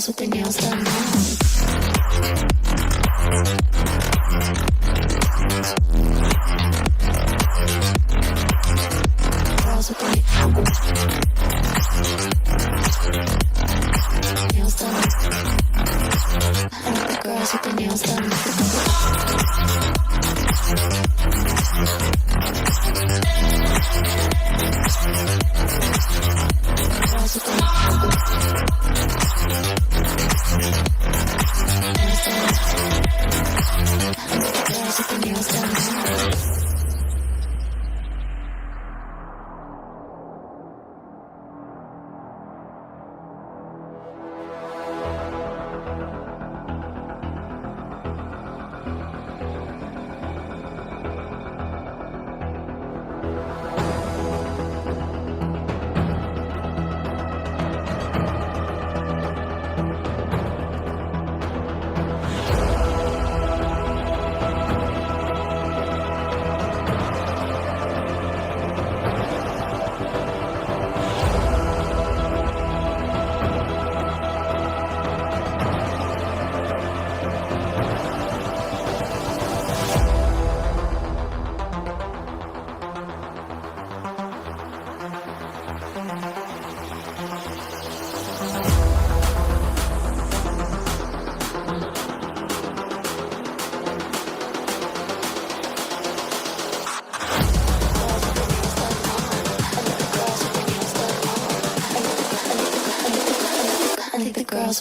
girls with their nails done now. Girls with their nails done. I like the girls with their nails done. Girls with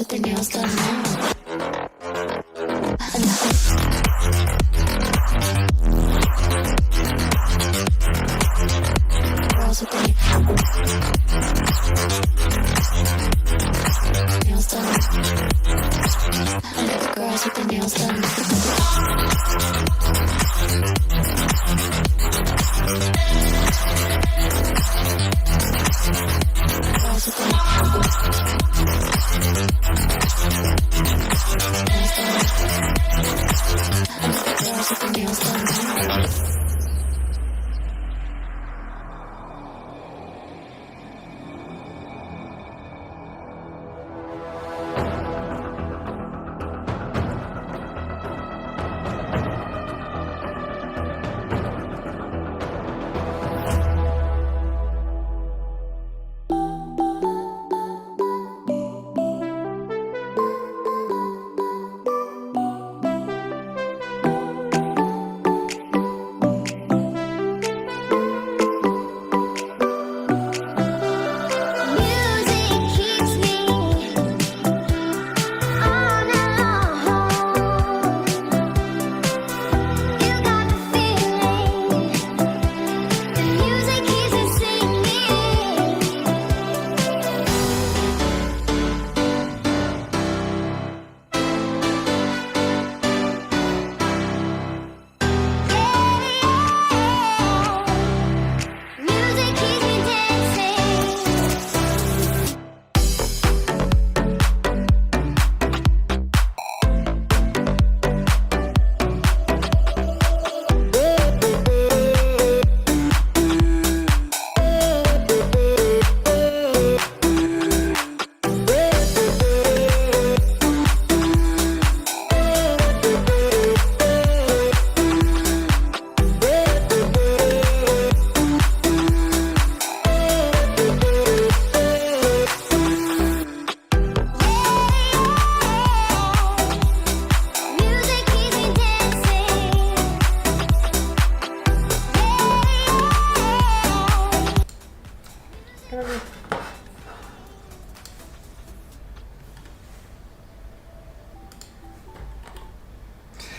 their nails done. Girls with their nails done now. Girls with their nails done. I like the girls with their nails done. Girls with their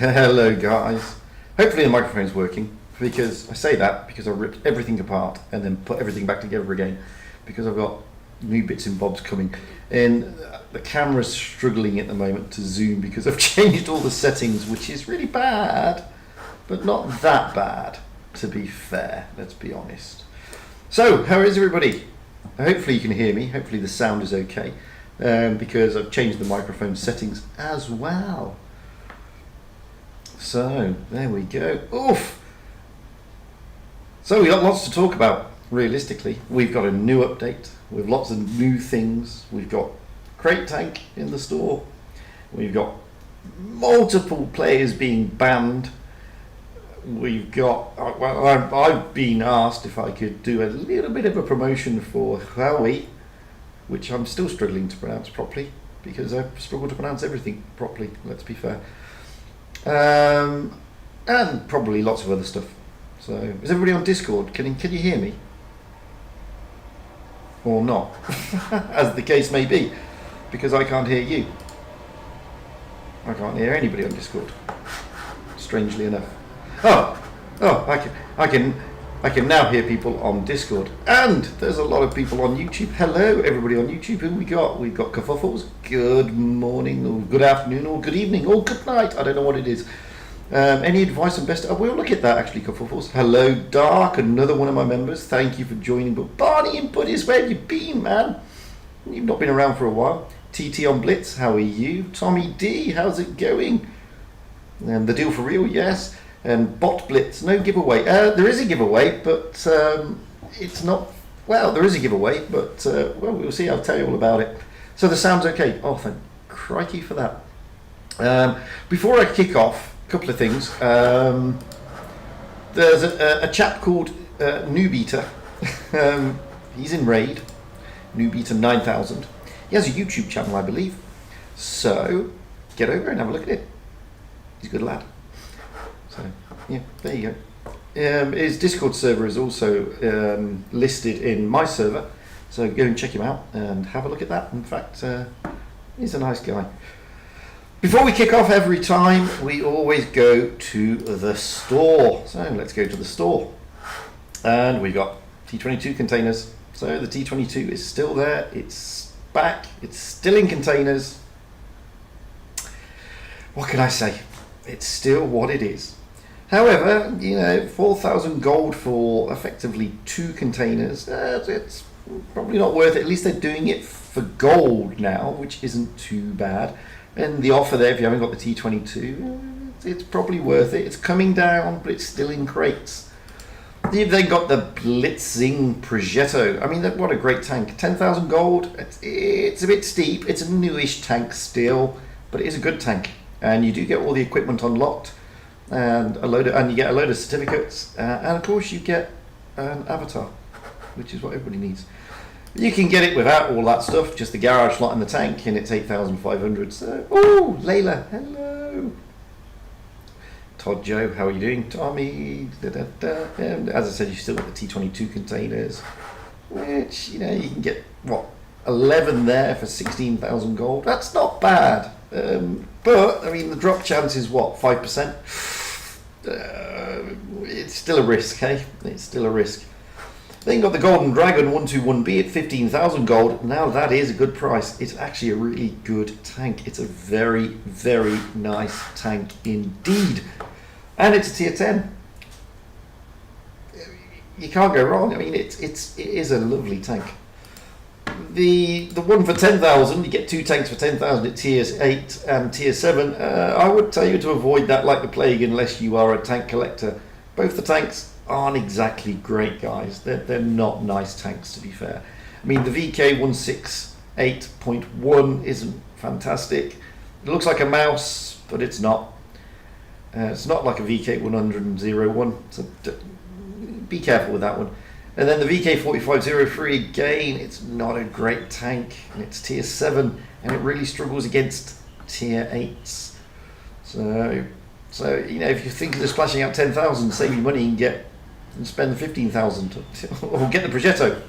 Hello guys, hopefully the microphone's working, because I say that because I ripped everything apart and then put everything back together again because I've got new bits and bobs coming, and the camera's struggling at the moment to zoom because I've changed all the settings, which is really bad, but not that bad to be fair, let's be honest. So how is everybody? Hopefully you can hear me, hopefully the sound is okay, because I've changed the microphone settings as well. So there we go. Oof. So we got lots to talk about. Realistically, we've got a new update with lots of new things. We've got crate tank in the store. We've got multiple players being banned. We've got, well, I've been asked if I could do a little bit of a promotion for Huawei, which I'm still struggling to pronounce properly because I struggle to pronounce everything properly, let's be fair. And probably lots of other stuff. So, is everybody on Discord? Can you hear me? Or not? As the case may be, because I can't hear you. I can't hear anybody on Discord, strangely enough. I can now hear people on Discord, and there's a lot of people on YouTube. Hello, everybody on YouTube. Who we got? We've got Kerfuffles. Good morning, or good afternoon, or good evening, or good night. I don't know what it is. Any advice on best? We'll look at that actually, Kerfuffles. Hello, Dark, another one of my members. Thank you for joining. But Barney and Buddies, where have you been, man? You've not been around for a while. TT on Blitz, how are you? Tommy D, how's it going? The deal for real, yes. And Bot Blitz, no giveaway. There is a giveaway, but it's not. Well, there is a giveaway, but well, we'll see. I'll tell you all about it. So the sound's okay. Oh, thank crikey for that. Before I kick off, a couple of things. There's a chap called Newbeater. He's in Raid. Newbeater 9000. He has a YouTube channel, I believe. So get over and have a look at it. He's a good lad. So yeah, there you go. His Discord server is also listed in my server. So go and check him out and have a look at that. In fact, he's a nice guy. Before we kick off, every time we always go to the store. So let's go to the store. And we've got T22 containers. So the T22 is still there. It's back. It's still in containers. What can I say? It's still what it is. However, 4,000 gold for effectively 2 containers. It's probably not worth it. At least they're doing it for gold now, which isn't too bad. And the offer there, if you haven't got the T22, it's probably worth it. It's coming down, but it's still in crates. You've then got the Blitzing Progetto. I mean, what a great tank. 10,000 gold. It's a bit steep. It's a newish tank still, but it is a good tank. And you do get all the equipment unlocked, and you get a load of certificates, and of course you get an avatar, which is what everybody needs. You can get it without all that stuff, just the garage slot and the tank, and it's 8,500. So, oh, Layla, hello. Todd Joe, how are you doing? Tommy, and as I said, you still got the T22 containers, which, you can get, 11 there for 16,000 gold. That's not bad. But, I mean, the drop chance is 5%? It's still a risk, hey? It's still a risk. Then you've got the Golden Dragon 121B at 15,000 gold. Now that is a good price. It's actually a really good tank. It's a very, very nice tank indeed. And it's a tier 10. You can't go wrong. I mean, it is a lovely tank. The one for 10,000, you get 2 tanks for 10,000 at tier 8 and tier 7. I would tell you to avoid that like the plague unless you are a tank collector. Both the tanks aren't exactly great, guys. They're not nice tanks, to be fair. I mean, the VK 168.1 isn't fantastic. It looks like a mouse, but it's not. It's not like a VK 100.01, so be careful with that one. And then the VK 4503, again, it's not a great tank, and it's tier 7, and it really struggles against tier 8s. So if you're thinking of splashing out 10,000, save your money and spend the 15,000, or get the Progetto.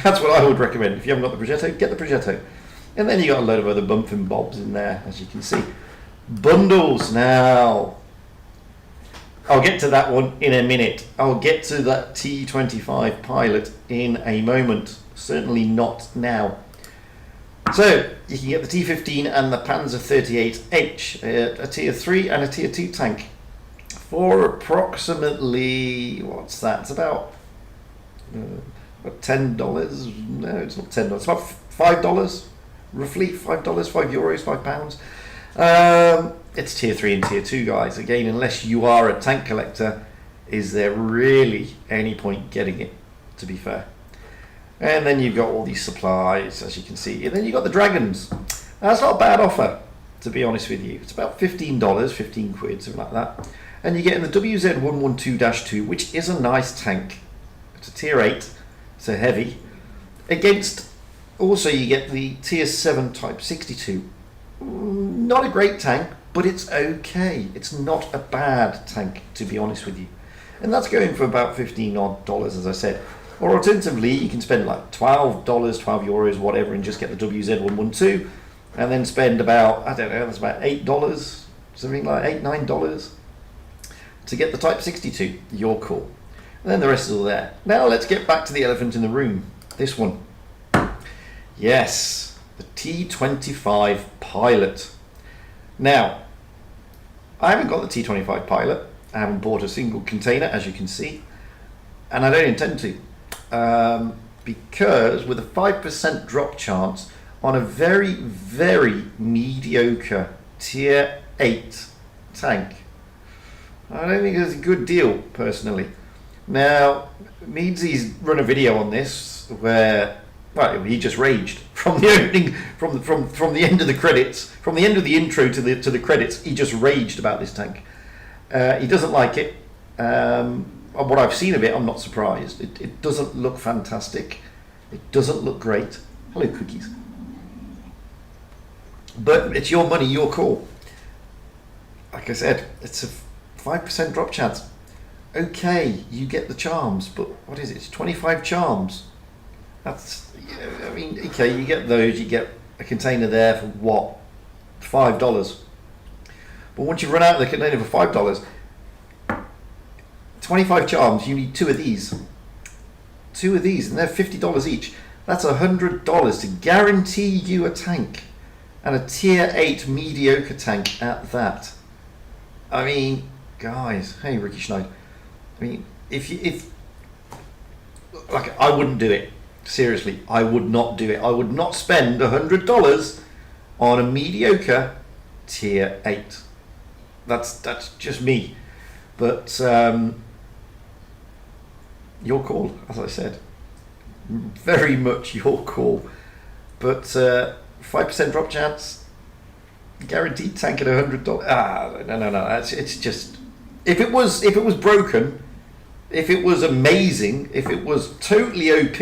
That's what I would recommend. If you haven't got the Progetto, get the Progetto. And then you got a load of other bump and bobs in there, as you can see. Bundles now. I'll get to that one in a minute. I'll get to that T25 pilot in a moment. Certainly not now. So you can get the T15 and the Panzer 38H, a tier 3 and a tier 2 tank for approximately, what's that? It's about $10. No, it's not $10. It's about $5, roughly $5, €5, £5. It's tier 3 and tier 2, guys. Again, unless you are a tank collector, is there really any point getting it, to be fair? And then you've got all these supplies, as you can see. And then you've got the dragons. That's not a bad offer, to be honest with you. It's about $15, 15 quid, something like that. And you get in the WZ112-2, which is a nice tank. It's a tier 8, so heavy. Against, also you get the tier 7 type 62. Not a great tank, but it's okay. It's not a bad tank, to be honest with you. And that's going for about $15 odd, as I said. Or alternatively, you can spend like $12, 12 euros, whatever, and just get the WZ112, and then spend about, I don't know, that's about $8, something like $8, $9 to get the Type 62. You're cool. And then the rest is all there. Now let's get back to the elephant in the room. This one. Yes, the T25 Pilot. Now, I haven't got the T25 Pilot. I haven't bought a single container, as you can see, and I don't intend to. Because with a 5% drop chance on a very, very mediocre tier 8 tank, I don't think it's a good deal, personally. Now, Meadsy's run a video on this where, well, he just raged from the opening, from the end of the credits, from the end of the intro to the credits. He just raged about this tank. He doesn't like it. What I've seen of it, I'm not surprised. It doesn't look fantastic. It doesn't look great. Hello, cookies. But it's your money, your call. Like I said, it's a 5% drop chance. Okay, you get the charms, but what is it? It's 25 charms. That's, I mean, okay, you get those. You get a container there for what? $5. But once you run out of the container for $5, 25 charms, you need 2 of these. 2 of these, and they're $50 each. That's $100 to guarantee you a tank. And a tier 8 mediocre tank at that. I mean, guys, hey Ricky Schneid. I mean, if like, I wouldn't do it. Seriously, I would not do it. I would not spend $100 on a mediocre tier 8. That's just me. But your call, as I said. Very much your call. But 5% drop chance, guaranteed tank at $100. No. It's just, if it was broken, if it was amazing, if it was totally OP,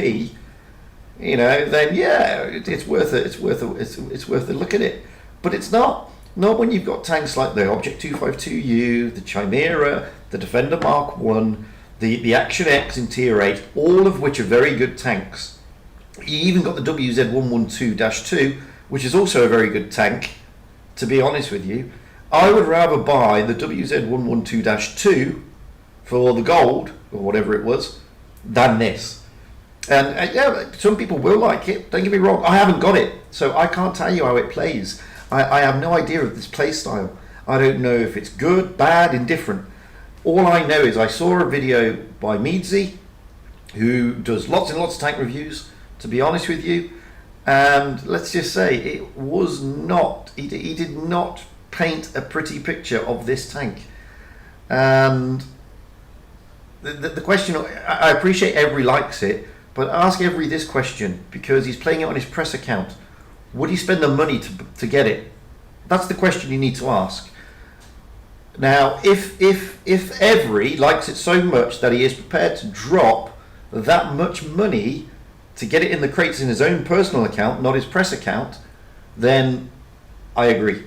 you know, then yeah, it's worth it. It's worth a look at it. But it's not. Not when you've got tanks like the Object 252U, the Chimera, the Defender Mark 1, the Action X in Tier 8, all of which are very good tanks. You even got the WZ112-2, which is also a very good tank, to be honest with you. I would rather buy the WZ112-2 for the gold, or whatever it was, than this. And yeah, some people will like it, don't get me wrong. I haven't got it, so I can't tell you how it plays. I have no idea of this play style. I don't know if it's good, bad, indifferent. All I know is I saw a video by Meadsy, who does lots and lots of tank reviews, to be honest with you, and let's just say it was not, he did not paint a pretty picture of this tank. And the question, I appreciate everybody likes it, but ask every this question, because he's playing it on his press account. Would he spend the money to get it? That's the question you need to ask. Now, if Every likes it so much that he is prepared to drop that much money to get it in the crates in his own personal account, not his press account, then I agree.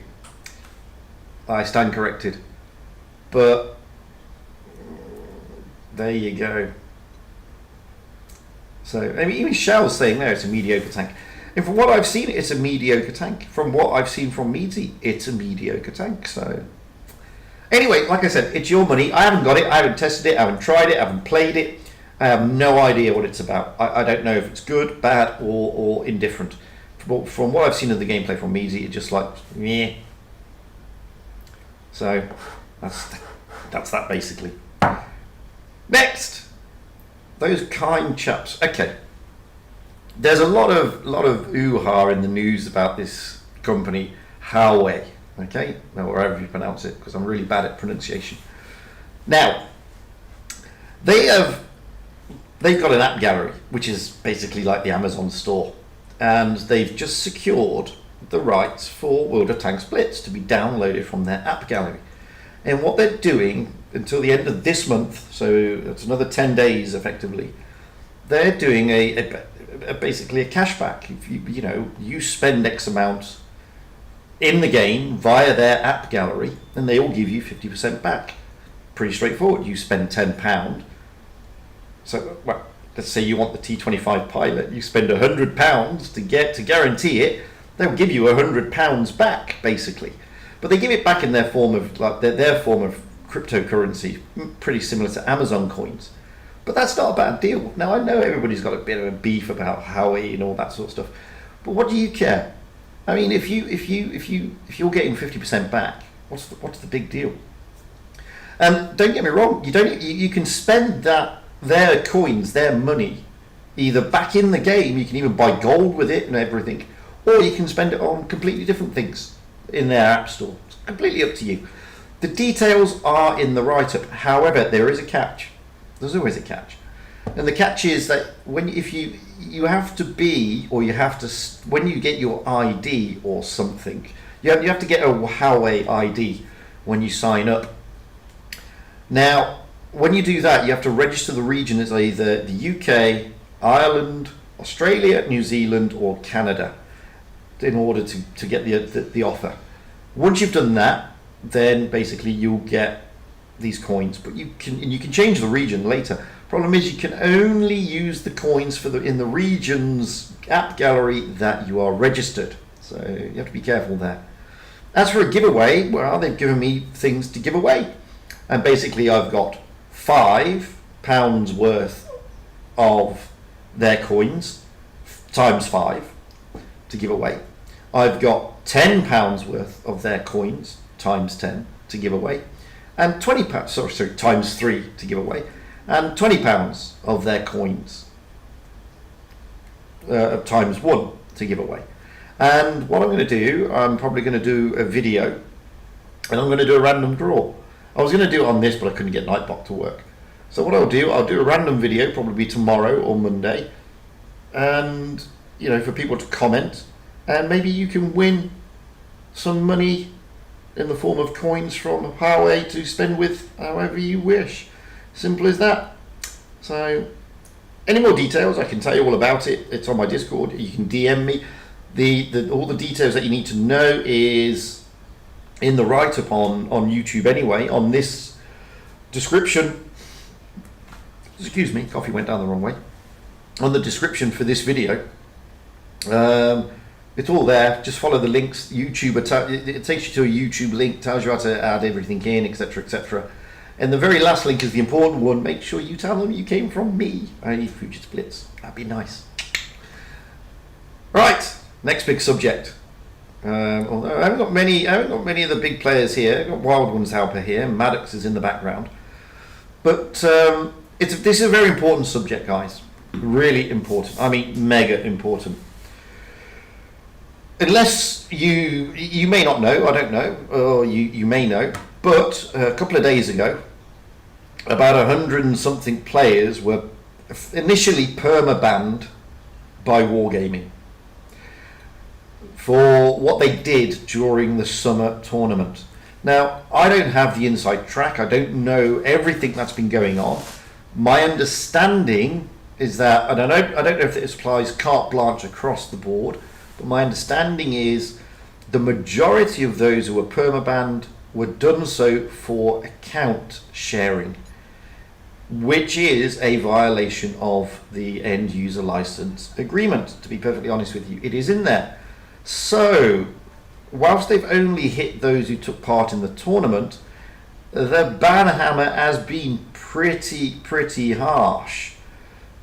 I stand corrected. But there you go. So, I mean, even Shell's saying there it's a mediocre tank. And from what I've seen, it's a mediocre tank. From what I've seen from Meadsy, it's a mediocre tank. So, anyway, like I said, it's your money. I haven't got it. I haven't tested it. I haven't tried it. I haven't played it. I have no idea what it's about. I don't know if it's good, bad, or indifferent. From what I've seen of the gameplay from Meadsy, it's just like, meh. So, that's that basically. Next, those kind chaps. Okay. There's a lot of hoo-ha in the news about this company, Huawei, okay, or however you pronounce it, because I'm really bad at pronunciation. Now, they have they've got an app gallery, which is basically like the Amazon store, and they've just secured the rights for World of Tanks Blitz to be downloaded from their app gallery. And what they're doing until the end of this month, so it's another 10 days effectively, they're doing basically a cashback. If you spend X amount in the game via their app gallery, and they all give you 50% back. Pretty straightforward. You spend £10. So, well, let's say you want the T25 Pilot, you spend £100 to guarantee it. They'll give you £100 back, basically. But they give it back in their form of their form of cryptocurrency, pretty similar to Amazon coins. But that's not a bad deal. Now, I know everybody's got a bit of a beef about Huawei and all that sort of stuff, but what do you care? I mean, if you're getting 50% back, what's the big deal? And don't get me wrong, you can spend their coins, their money, either back in the game. You can even buy gold with it and everything, or you can spend it on completely different things in their app store. It's completely up to you. The details are in the write-up. However, there is a catch. There's always a catch, and the catch is that when you have to when you get your ID or something, you have to get a Huawei ID when you sign up. Now, when you do that, you have to register the region as either the UK, Ireland, Australia, New Zealand, or Canada in order to get the offer. Once you've done that, then basically you'll get these coins, but you can change the region later. Problem is, you can only use the coins in the region's app gallery that you are registered. So you have to be careful there. As for a giveaway, well, they've given me things to give away, and basically I've got £5 worth of their coins times 5 to give away. I've got £10 worth of their coins times 10 to give away, and £20, sorry, times 3 to give away, and £20 of their coins times 1 to give away. And what I'm going to do, I'm probably going to do a video, and I'm going to do a random draw. I was going to do it on this, but I couldn't get Nightbot to work. So what I'll do a random video, probably tomorrow or Monday, and for people to comment, and maybe you can win some money in the form of coins from Huawei to spend with however you wish. Simple as that. So, any more details, I can tell you all about it. It's on my Discord. You can DM me. All the details that you need to know is in the write-up on YouTube anyway, on this description. Excuse me, coffee went down the wrong way. On the description for this video. It's all there. Just follow the links. YouTube, it takes you to a YouTube link, tells you how to add everything in, etc., etc. And the very last link is the important one. Make sure you tell them you came from me. I need Fugitsblitz. That'd be nice. Right, next big subject. Although I haven't got many of the big players here. I've got Wild Ones Helper here. Maddox is in the background. But this is a very important subject, guys. Really important. I mean, mega important. Unless you may not know, I don't know, or you may know, but a couple of days ago, about 100 and something players were initially perma-banned by Wargaming for what they did during the summer tournament. Now, I don't have the inside track. I don't know everything that's been going on. My understanding is that, and I don't know if it applies carte blanche across the board, but my understanding is the majority of those who were permabanned were done so for account sharing, which is a violation of the end user license agreement, to be perfectly honest with you. It is in there. So, whilst they've only hit those who took part in the tournament, the ban hammer has been pretty harsh.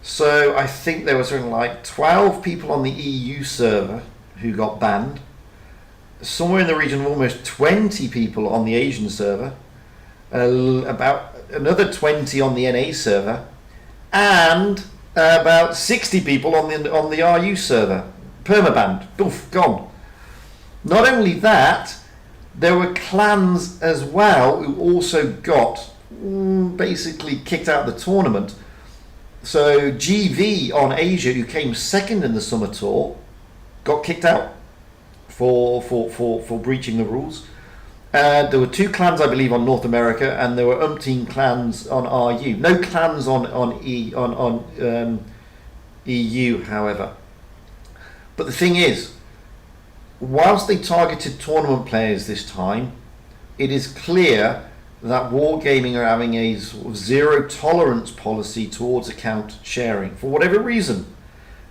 So I think there was something like 12 people on the EU server who got banned, somewhere in the region of almost 20 people on the Asian server, about another 20 on the NA server, and about 60 people on the RU server. Permabanned, poof, gone. Not only that, there were clans as well who also got basically kicked out of the tournament So GV on Asia, who came second in the summer tour, got kicked out for breaching the rules. There were 2 clans, I believe, on North America, and there were umpteen clans on RU. No clans on EU, however. But the thing is, whilst they targeted tournament players this time, it is clear that Wargaming are having a sort of zero tolerance policy towards account sharing for whatever reason.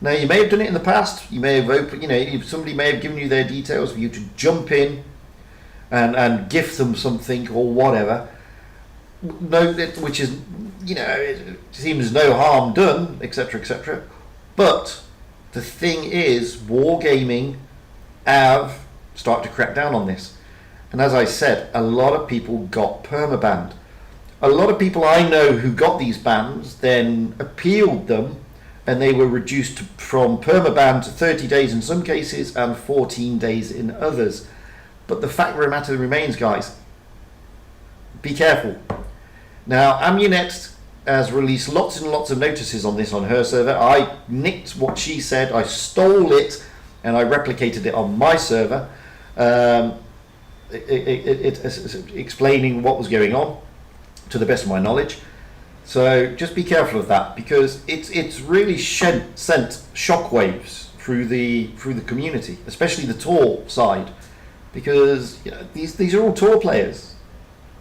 Now, you may have done it in the past. You may have opened, somebody may have given you their details for you to jump in and gift them something or whatever. No, which is, it seems no harm done, etc., etc. But the thing is, Wargaming have started to crack down on this. And as I said, a lot of people got permabanned. A lot of people I know who got these bans then appealed them, and they were reduced from permaban to 30 days in some cases and 14 days in others. But the fact of the matter remains, guys, be careful. Now, Amunet has released lots and lots of notices on this on her server. I nicked what she said, I stole it, and I replicated it on my server. Explaining what was going on to the best of my knowledge. So just be careful of that, because it's really sent shockwaves through the community, especially the tour side, because these are all tour players.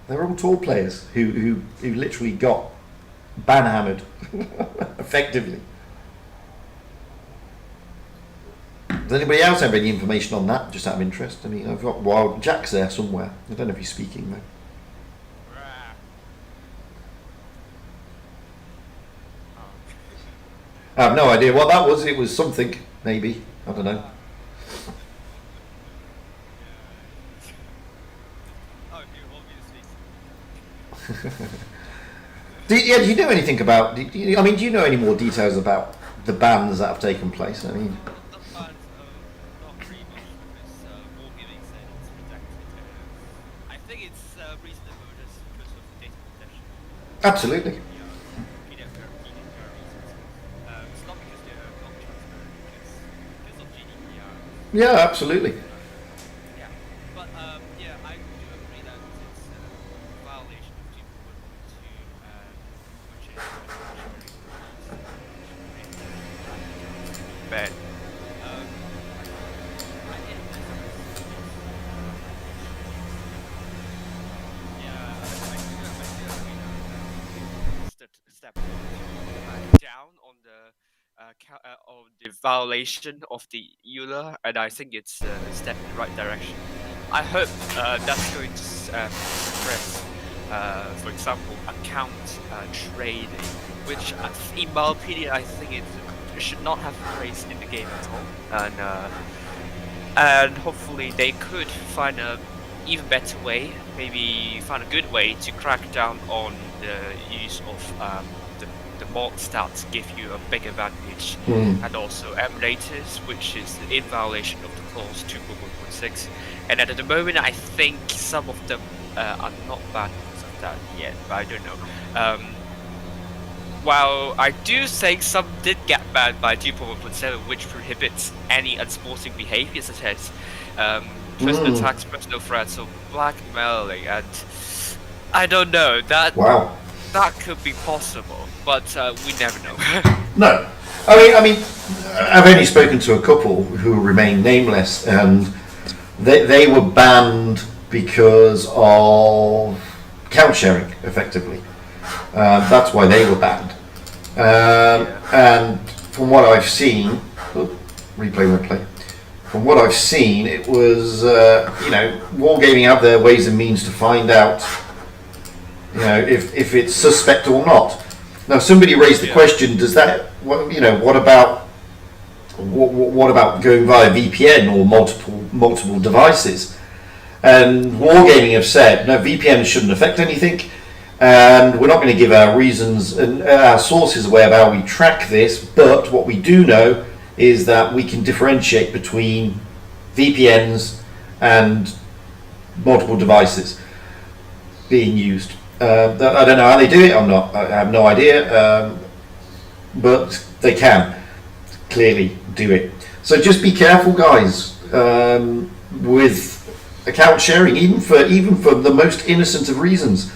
They're all tour players who literally got ban-hammered effectively. Does anybody else have any information on that, just out of interest? I mean, I've got Wild Jack's there somewhere. I don't know if he's speaking, though. I have no idea what that was. It was something, maybe. I don't know. Do you know anything about... do you know any more details about the bans that have taken place? I mean... Absolutely. Yeah, absolutely. Yeah, but yeah, I do agree that it's a violation of G1.1 to purchase. But step down on the violation of the EULA, and I think it's a step in the right direction. I hope that's going to suppress, for example, account trading, which, in my opinion, I think it should not have place in the game at all. And hopefully they could find a even better way, maybe find a good way to crack down on the use of the mod stats give you a big advantage, and also emulators, which is in violation of the clause 2.1.6. And at the moment, I think some of them are not banned because of that yet, but I don't know. While I do think some did get banned by 2.1.7, which prohibits any unsporting behavior such as personal attacks, personal threats, or blackmailing, and I don't know, that could be possible, but we never know. No, I mean, I've only spoken to a couple who remain nameless, and they were banned because of account sharing, effectively. That's why they were banned. And from what I've seen, replay. From what I've seen, it was, Wargaming have their ways and means to find out, if it's suspect or not. Now, somebody raised the question: does that, what about going via VPN or multiple devices? And Wargaming have said, no, VPN shouldn't affect anything, and we're not going to give our reasons and our sources away of how we track this. But what we do know is that we can differentiate between VPNs and multiple devices being used. I don't know how they do it. I have no idea. but they can clearly do it. So just be careful, guys, with account sharing, even for the most innocent of reasons.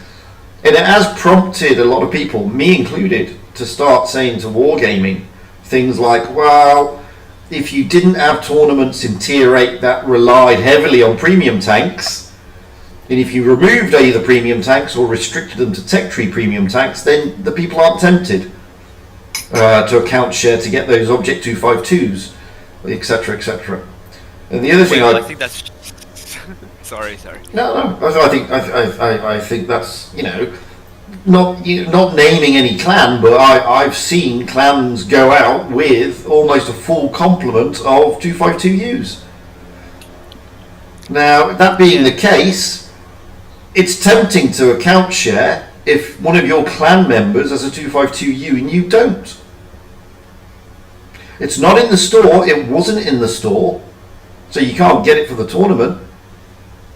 And it has prompted a lot of people, me included, to start saying to wargaming things like, well, if you didn't have tournaments in Tier 8 that relied heavily on premium tanks, and if you removed either premium tanks or restricted them to tech tree premium tanks, then the people aren't tempted to account share to get those Object 252s, etc., etc. And the other thing I think that's sorry. No. I think that's, you know, not naming any clan, but I've seen clans go out with almost a full complement of 252Us. Now, that being the case, it's tempting to account share if one of your clan members has a 252U and you don't. It's not in the store, it wasn't in the store, so you can't get it for the tournament.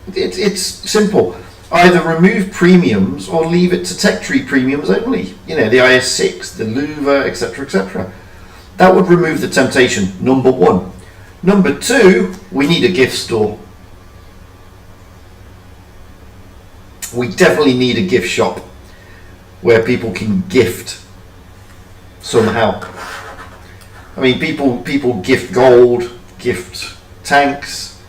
It's simple. Either remove premiums or leave it to tech tree premiums only. You know, the IS6, the Louver, etc., etc. That would remove the temptation, number one. Number two, we need a gift store. We definitely need a gift shop where people can gift somehow. I mean, people gift gold, gift tanks,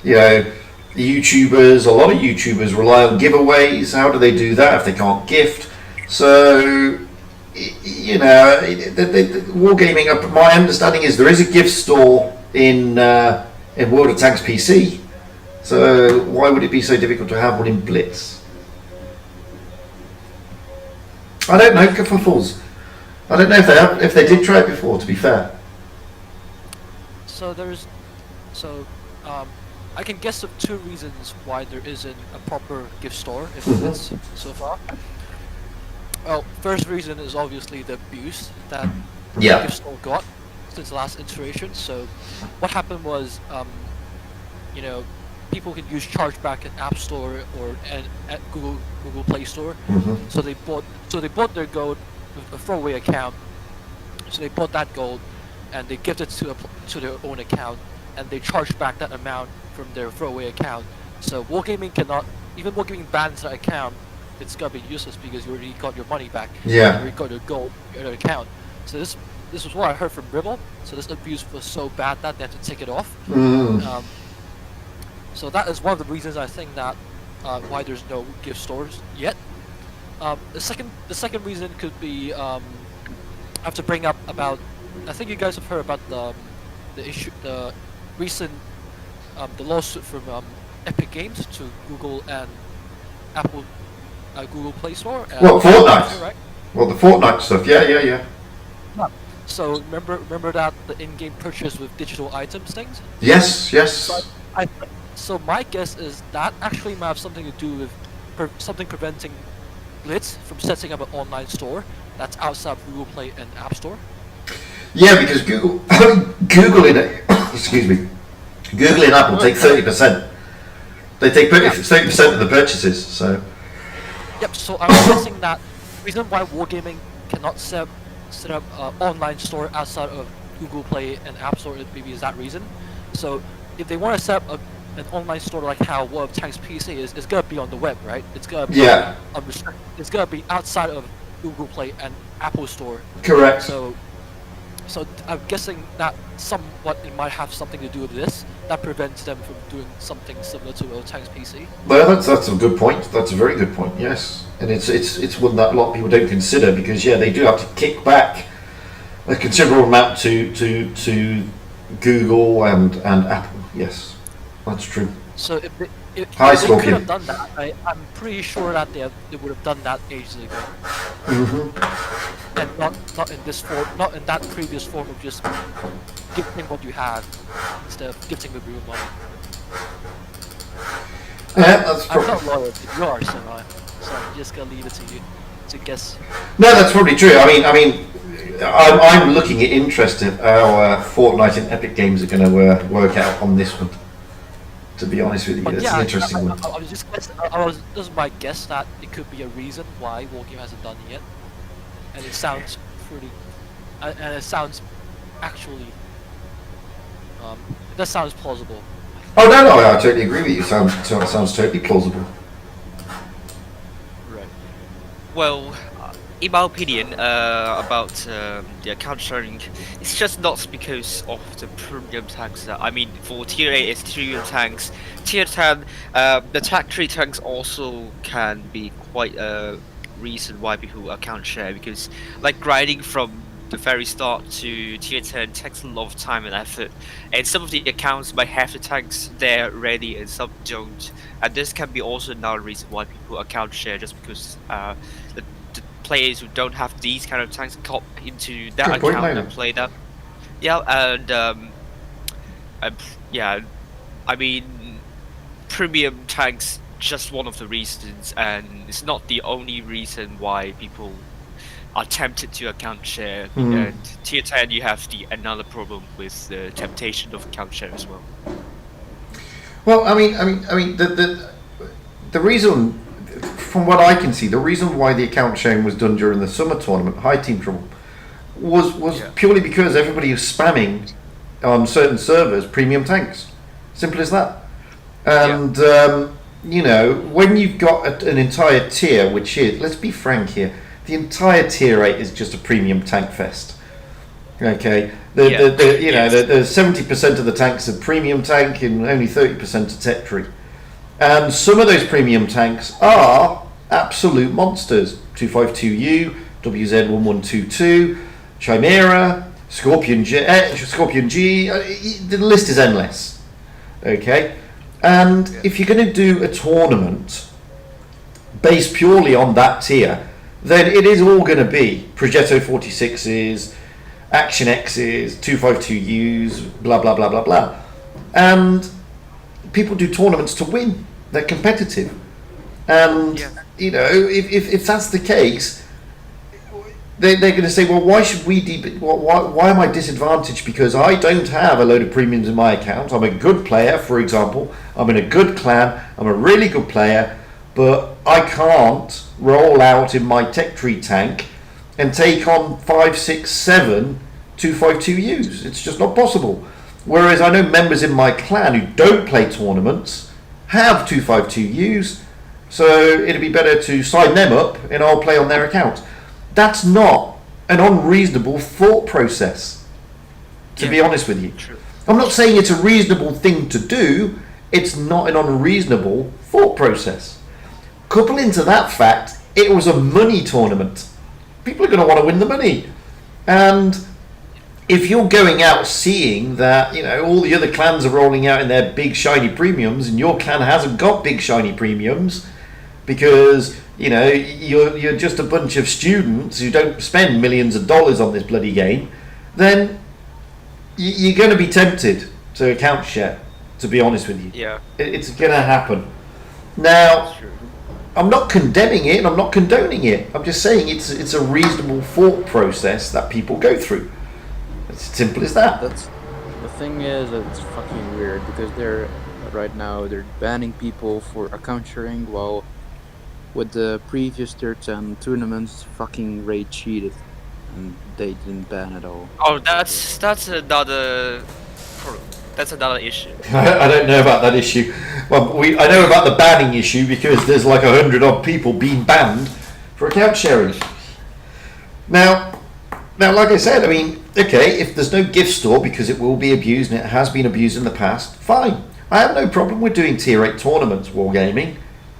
you know. YouTubers, a lot of YouTubers rely on giveaways. How do they do that if they can't gift? So, you know, the wargaming. My understanding is there is a gift store in World of Tanks PC. So why would it be so difficult to have one in Blitz? I don't know, kerfuffles. I don't know if they did try it before. To be fair. So I can guess of two reasons why there isn't a proper gift store if it's so far. Well, first reason is obviously the abuse that the gift store got since the last iteration. So what happened was, you know, people can use chargeback in App Store or at Google Play Store. So they bought their gold with a throwaway account. So they bought that gold and they gifted to their own account, and they charge back that amount from their throwaway account. So wargaming cannot, even wargaming bans that account, it's gonna be useless because you already got your money back. You already got your gold in your account. So this was what I heard from Ribble. So this abuse was so bad that they had to take it off. So that is one of the reasons I think that why there's no gift stores yet. The second reason could be I have to bring up about, I think you guys have heard about the issue, the recent the lawsuit from Epic Games to Google and Apple Google Play Store. Well, Fortnite, right? Well, the Fortnite stuff, yeah. So remember that the in-game purchase with digital items things? Yes. So my guess is that actually might have something to do with something preventing Blitz from setting up an online store that's outside of Google Play and App Store. Yeah, because Google and Apple take 30%. They take 30% of the purchases. So. Yep. So I'm guessing that the reason why wargaming cannot set up an online store outside of Google Play and App Store maybe is that reason. So if they want to set up an online store like how World of Tanks PC is, it's gonna be on the web, right? It's gonna be it's gonna be outside of Google Play and Apple Store. Correct. So I'm guessing that somewhat it might have something to do with this that prevents them from doing something similar to World of Tanks PC. Well, that's a good point. That's a very good point. Yes, and it's one that a lot of people don't consider because they do have to kick back a considerable amount to Google and Apple. Yes, that's true. So if they could have done that, I'm pretty sure that they would have done that ages ago. And not in this form, not in that previous form of just gifting what you have instead of gifting with real money. Yeah, that's probably. I'm not loyal to yours, so I'm just gonna leave it to you to guess. No, that's probably true. I mean, I'm looking at interested how Fortnite and Epic Games are going to work out on this one. To be honest with you, it's an interesting one. I was just guessing, this is my guess that it could be a reason why Wargame hasn't done it yet, and it sounds pretty and it sounds actually that sounds plausible. Oh no, I totally agree with you. Sounds totally plausible. Right. Well, in my opinion, about the account sharing, it's just not because of the premium tanks. I mean, for tier 8, it's premium tanks. Tier 10, the tech tree tanks also can be quite a reason why people account share, because like grinding from the very start to tier 10 takes a lot of time and effort, and some of the accounts might have the tanks there ready and some don't, and this can be also another reason why people account share, just because the players who don't have these kind of tanks cop into that Good point, account Lena. and play them. Yeah, and yeah, I mean, premium tanks just one of the reasons, and it's not the only reason why people are tempted to account share. And tier 10, you have another problem with the temptation of account share as well. Well, I mean, the reason, from what I can see, the reason why the account sharing was done during the summer tournament, High Team Trouble, was purely because everybody was spamming on certain servers premium tanks. Simple as that. And you know, when you've got an entire tier, which is, let's be frank here, the entire tier 8 is just a premium tank fest. Okay, there's 70% of the tanks are premium tank and only 30% are tech tree. And some of those premium tanks are absolute monsters. 252U, WZ1122, Chimera, Scorpion G, the list is endless. Okay, and if you're going to do a tournament based purely on that tier, then it is all going to be Progetto 46s, Action X's, 252Us, blah blah blah blah blah. And people do tournaments to win. They're competitive. And you know, if that's the case, they're going to say, well, why should we why am I disadvantaged because I don't have a load of premiums in my account? I'm a good player, for example. I'm in a good clan. I'm a really good player, but I can't roll out in my tech tree tank and take on 5, 6, 7 252Us. It's just not possible. Whereas I know members in my clan who don't play tournaments have 252Us, so it'd be better to sign them up and I'll play on their account. That's not an unreasonable thought process, to be honest with you. True. I'm not saying it's a reasonable thing to do, it's not an unreasonable thought process. Couple into that fact, it was a money tournament. People are going to want to win the money. And if you're going out seeing that, you know, all the other clans are rolling out in their big shiny premiums and your clan hasn't got big shiny premiums because, you know, you're just a bunch of students who don't spend millions of dollars on this bloody game, then you're going to be tempted to account share, to be honest with you. Yeah. It's going to happen. Now, I'm not condemning it and I'm not condoning it. I'm just saying it's a reasonable thought process that people go through. It's simple as that. That's the thing is that it's fucking weird because they're banning people for account sharing while with the previous tier 10 tournaments fucking raid cheated and they didn't ban at all. Oh, that's another issue. I don't know about that issue. Well, I know about the banning issue because there's like 100 odd people being banned for account sharing. Now, like I said, I mean, okay, if there's no gift store because it will be abused and it has been abused in the past, fine. I have no problem with doing tier 8 tournaments, wargaming.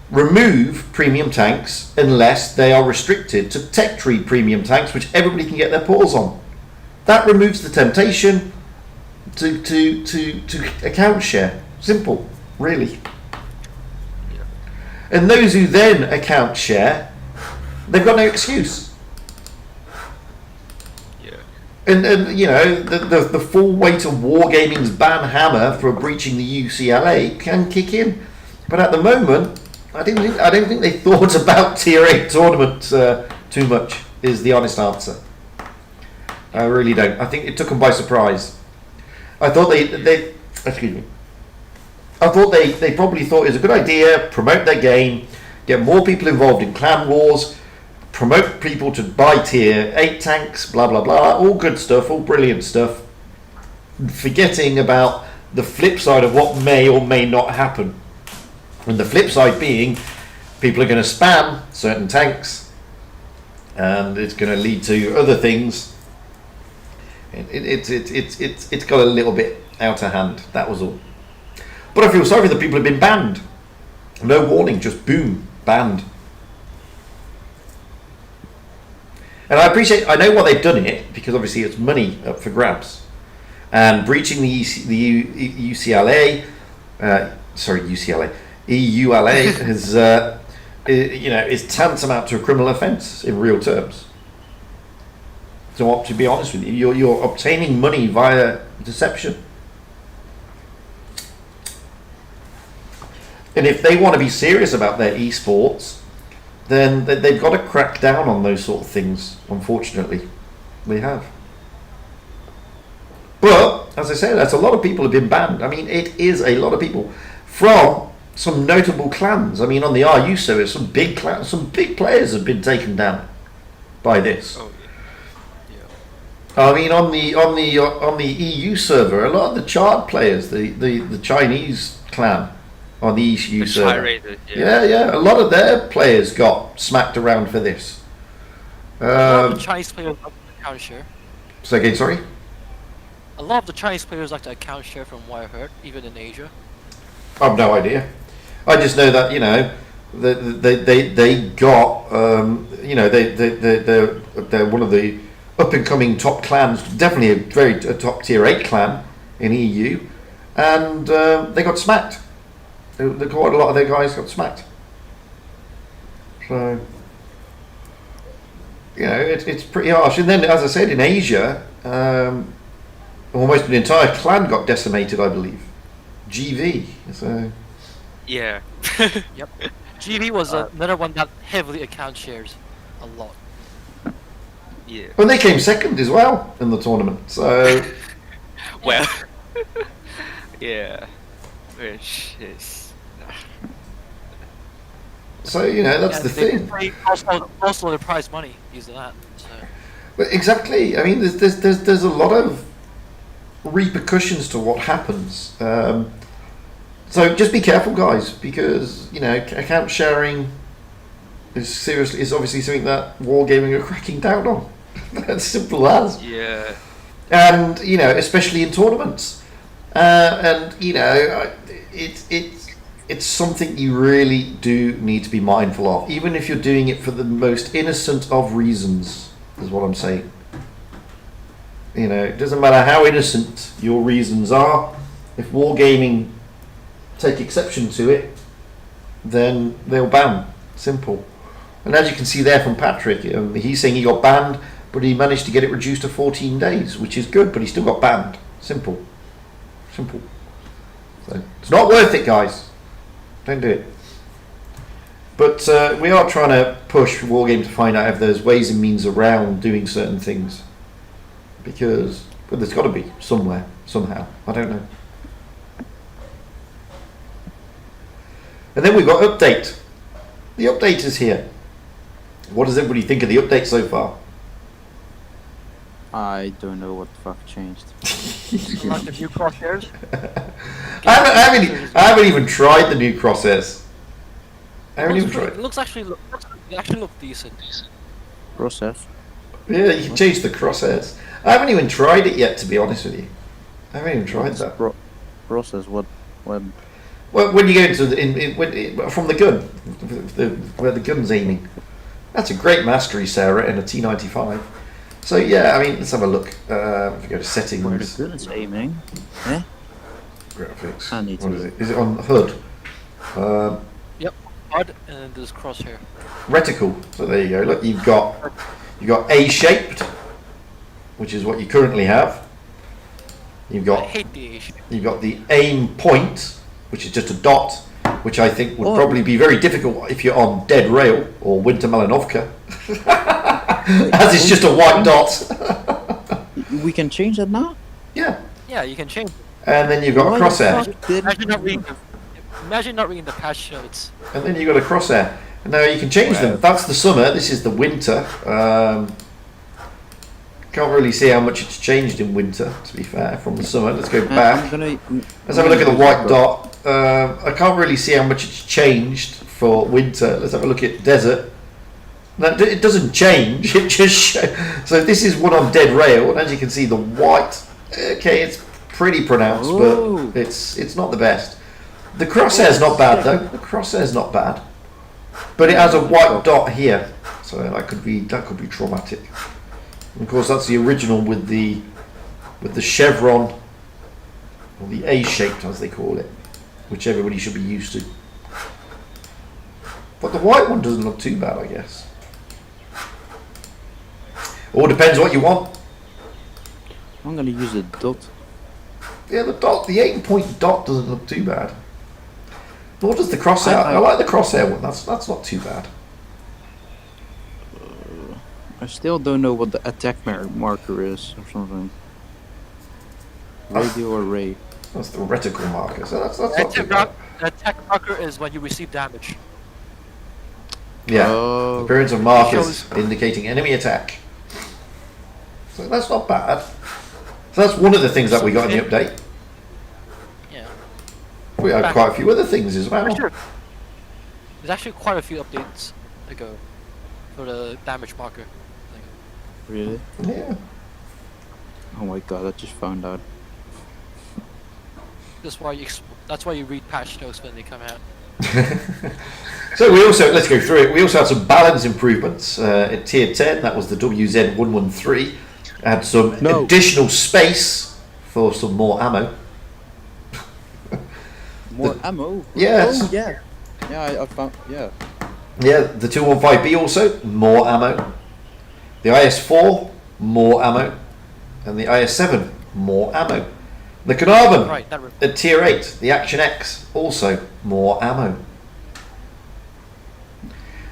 Remove premium tanks unless they are restricted to tech tree premium tanks, which everybody can get their paws on. That removes the temptation to account share. Simple, really. And those who then account share, they've got no excuse. And you know, the full weight of wargaming's ban hammer for breaching the UCLA can kick in. But at the moment, I don't think they thought about tier 8 tournament too much, is the honest answer. I really don't. I think it took them by surprise. I thought they probably thought it was a good idea, promote their game, get more people involved in clan wars, promote people to buy tier 8 tanks, blah blah blah, all good stuff, all brilliant stuff, forgetting about the flip side of what may or may not happen. And the flip side being, people are going to spam certain tanks, and it's going to lead to other things. It's got a little bit out of hand. That was all. But I feel sorry for the people who've been banned. No warning, just boom, banned. And I know why they've done it, because obviously it's money up for grabs. And breaching the UCLA, EULA is, is tantamount to a criminal offence in real terms. So, to be honest with you, you're obtaining money via deception. And if they want to be serious about their esports, then they've got to crack down on those sort of things. Unfortunately, they have. But as I said, that's a lot of people have been banned. I mean, it is a lot of people from some notable clans. I mean, on the RU server, some big players have been taken down by this. Oh, I mean, on the EU server, a lot of the chart players, the Chinese clan on the EU server, a lot of their players got smacked around for this. A lot of the Chinese players like to account share. Say again, sorry. A lot of the Chinese players like to account share, from what I heard, even in Asia. I've no idea. I just know that they got they're one of the up and coming top clans, definitely a top tier 8 clan in EU, and they got smacked. Quite a lot of their guys got smacked. So it's pretty harsh. And then, as I said, in Asia, almost an entire clan got decimated, I believe. GV. So yeah. Yep. GV was another one that heavily account shares a lot. Yeah. And they came second as well in the tournament. So well. Yeah. Which is. So that's the thing. Also, the prize money using that. So. But exactly. I mean, there's a lot of repercussions to what happens. So just be careful, guys, because account sharing is obviously something that wargaming are cracking down on. That's simple as. Yeah. And especially in tournaments, and it's something you really do need to be mindful of, even if you're doing it for the most innocent of reasons, is what I'm saying. It doesn't matter how innocent your reasons are. If wargaming take exception to it, then they'll ban. Simple. And as you can see there from Patrick, he's saying he got banned, but he managed to get it reduced to 14 days, which is good, but he still got banned. Simple. So it's not worth it, guys. Don't do it. But we are trying to push Wargame to find out if there's ways and means around doing certain things. Because there's got to be somewhere, somehow. I don't know. And then we've got update. The update is here. What does everybody think of the update so far? I don't know what the fuck changed. Like the new crosshairs? I haven't even tried the new crosshairs. I haven't even tried. It actually look decent. Process. Yeah, you can change the crosshairs. I haven't even tried it yet, to be honest with you. I haven't even tried that. Process what? When? Well, when you go into from the gun, where the gun's aiming. That's a great mastery, Sarah, in a T95. So yeah, I mean, let's have a look. If we go to settings. Where the gun's aiming? Eh? Graphics. I need to what is it? Is it on HUD? Yep, HUD and this crosshair. Reticle. So there you go. Look, you've got A-shaped, which is what you currently have. You've got. I hate the A-shape. You've got the aim point, which is just a dot, which I think would probably be very difficult if you're on Dead Rail or Winter Malinovka, as it's just a white dot. We can change that now? Yeah. Yeah, you can change it. And then you've got a crosshair. Imagine not reading the patch notes. And then you've got a crosshair. Now you can change them. That's the summer. This is the winter. Can't really see how much it's changed in winter, to be fair, from the summer. Let's go back. Let's have a look at the white dot. I can't really see how much it's changed for winter. Let's have a look at desert. No, it doesn't change. It just so this is one on dead rail, and as you can see, the white. Okay, it's pretty pronounced, but it's not the best. The crosshair's not bad though. The crosshair's not bad, but it has a white dot here, so that could be traumatic. And of course, that's the original with the chevron, or the A-shaped as they call it, which everybody should be used to. But the white one doesn't look too bad, I guess. All depends what you want. I'm gonna use a dot. Yeah, the 8-point dot doesn't look too bad. Nor does the crosshair. I like the crosshair one. That's not too bad. I still don't know what the attack marker is or something. Radio or ray. That's the reticle marker. So that's not too The bad. attack marker is when you receive damage. Yeah. Oh. Appearance of markers indicating enemy attack. So that's not bad. So that's one of the things that we got in the update. Yeah. We had quite a few other things as well. Sure. There's actually quite a few updates ago for the damage marker. Really? Yeah. Oh my god, I just found out. That's why you read patch notes when they come out. So we also, let's go through it. We also had some balance improvements at tier 10. That was the WZ113. Had some additional space for some more ammo. More ammo? Yes. Oh, yeah. Yeah, I found. Yeah. Yeah, the 215B also, more ammo. The IS-4, more ammo. And the IS-7, more ammo. The Carnarvon Right, at tier 8, the Action X, also more ammo.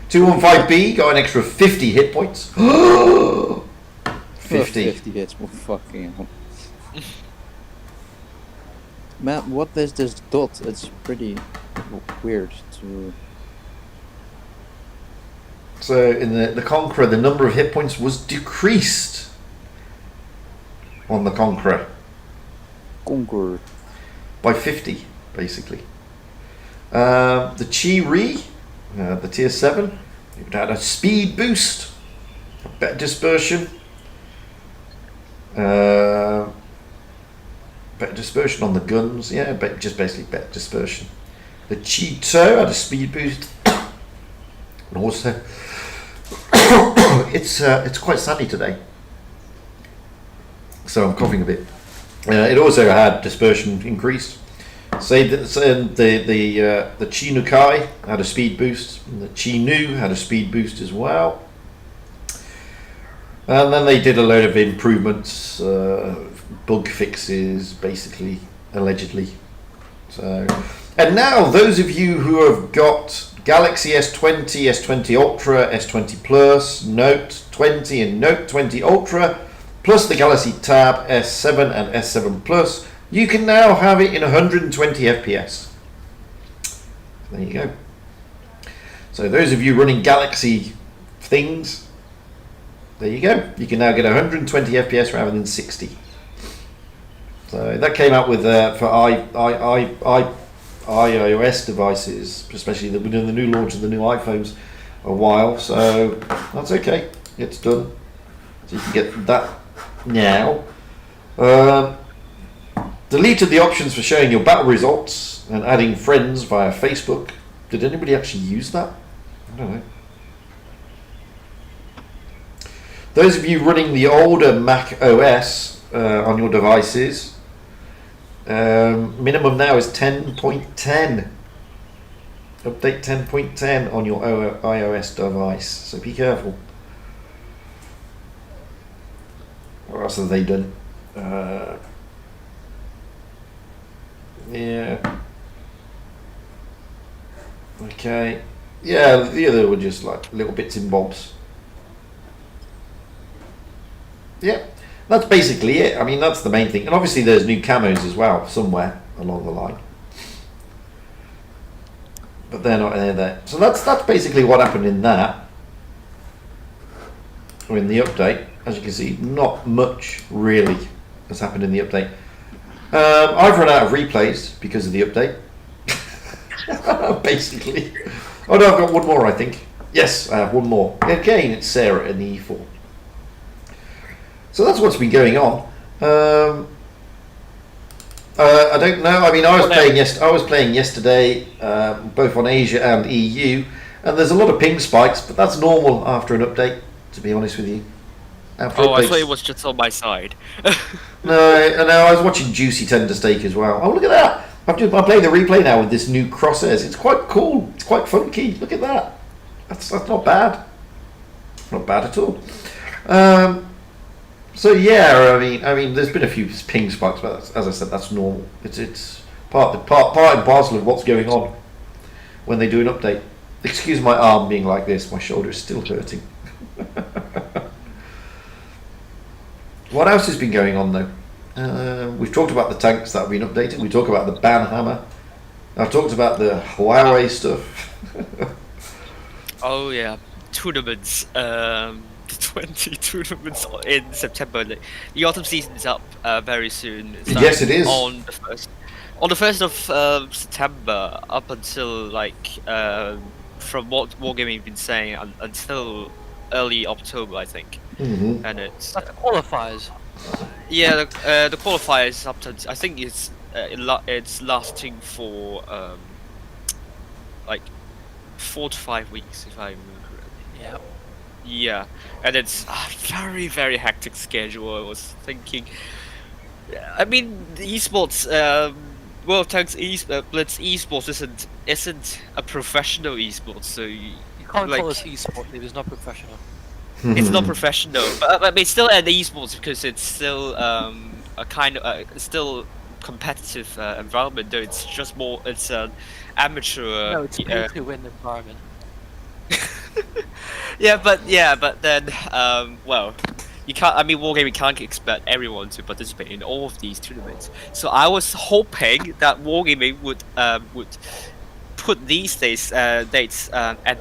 215B got an extra 50 hit points. 50. 50 hits, well, fucking hell. Man, what is this dot? It's pretty weird to... So in the Conqueror, the number of hit points was decreased on the Conqueror. Conquer. By 50, basically. The Chi-Ri, the tier 7, it had a speed boost, a better dispersion, better dispersion on the guns, yeah, but just basically better dispersion. The Chi-To had a speed boost, and also it's quite sunny today, so I'm coughing a bit. It also had dispersion increased. Say that the Chi-Nu-Kai had a speed boost, and the Chi-Nu had a speed boost as well. And then they did a load of improvements, bug fixes, basically, allegedly. So, and now those of you who have got Galaxy S20, S20 Ultra, S20 Plus, Note 20 and Note 20 Ultra, plus the Galaxy Tab S7 and S7 Plus, you can now have it in 120 FPS. There you go. So those of you running Galaxy things, there you go. You can now get 120 FPS rather than 60. So that came out with for iOS devices, especially the new launch of the new iPhones, a while. So that's okay. It's done. So you can get that now. Deleted the options for showing your battle results and adding friends via Facebook. Did anybody actually use that? I don't know. Those of you running the older Mac OS on your devices, minimum now is 10.10. Update 10.10 on your iOS device, so be careful. What else have they done? Yeah. Okay. Yeah, the other were just like little bits and bobs. Yeah, that's basically it. I mean, that's the main thing. And obviously there's new camos as well, somewhere along the line. but they're not there. So that's basically what happened in that. Or in the update, as you can see, not much really has happened in the update. I've run out of replays because of the update. Basically. Oh no, I've got one more, I think. Yes, I have one more. Again, it's Sarah in the E4. So that's what's been going on. I don't know. I mean, I was playing yesterday, both on Asia and EU, and there's a lot of ping spikes, but that's normal after an update. To be honest with you. After Oh, I updates. thought it was just on my side. No, I was watching Juicy Tender Steak as well. Oh, look at that! I'm playing the replay now with this new crosshairs. It's quite cool. It's quite funky. Look at that. That's not bad. Not bad at all. So yeah, I mean, there's been a few ping spikes, but as I said, that's normal. It's part and parcel of what's going on when they do an update. Excuse my arm being like this. My shoulder is still hurting. What else has been going on though? We've talked about the tanks that have been updated. We talk about the ban hammer. I've talked about the Huawei stuff. Oh yeah, tournaments. The 20 tournaments in September. The autumn season is up very soon. Yes, it is. On the 1st of September, up until like from what Wargaming have been saying, until early October, I think. Mm-hmm. And it's That's qualifiers. yeah, the qualifiers up to, I think it's lasting for like 4 to 5 weeks, if I remember correctly. Yeah. Yeah, and it's a very, very hectic schedule. I was thinking, I mean, the esports, World of Tanks Blitz esports isn't a professional esports, so You can't like, call us e-sport if it's not professional. it's not professional, but I mean, it's still an esports because it's still a kind of still competitive environment. Though it's just more, it's an amateur. No, it's a pay-to-win environment. yeah, but then well, you can't. I mean, Wargaming can't expect everyone to participate in all of these tournaments. So I was hoping that Wargaming would put these dates, and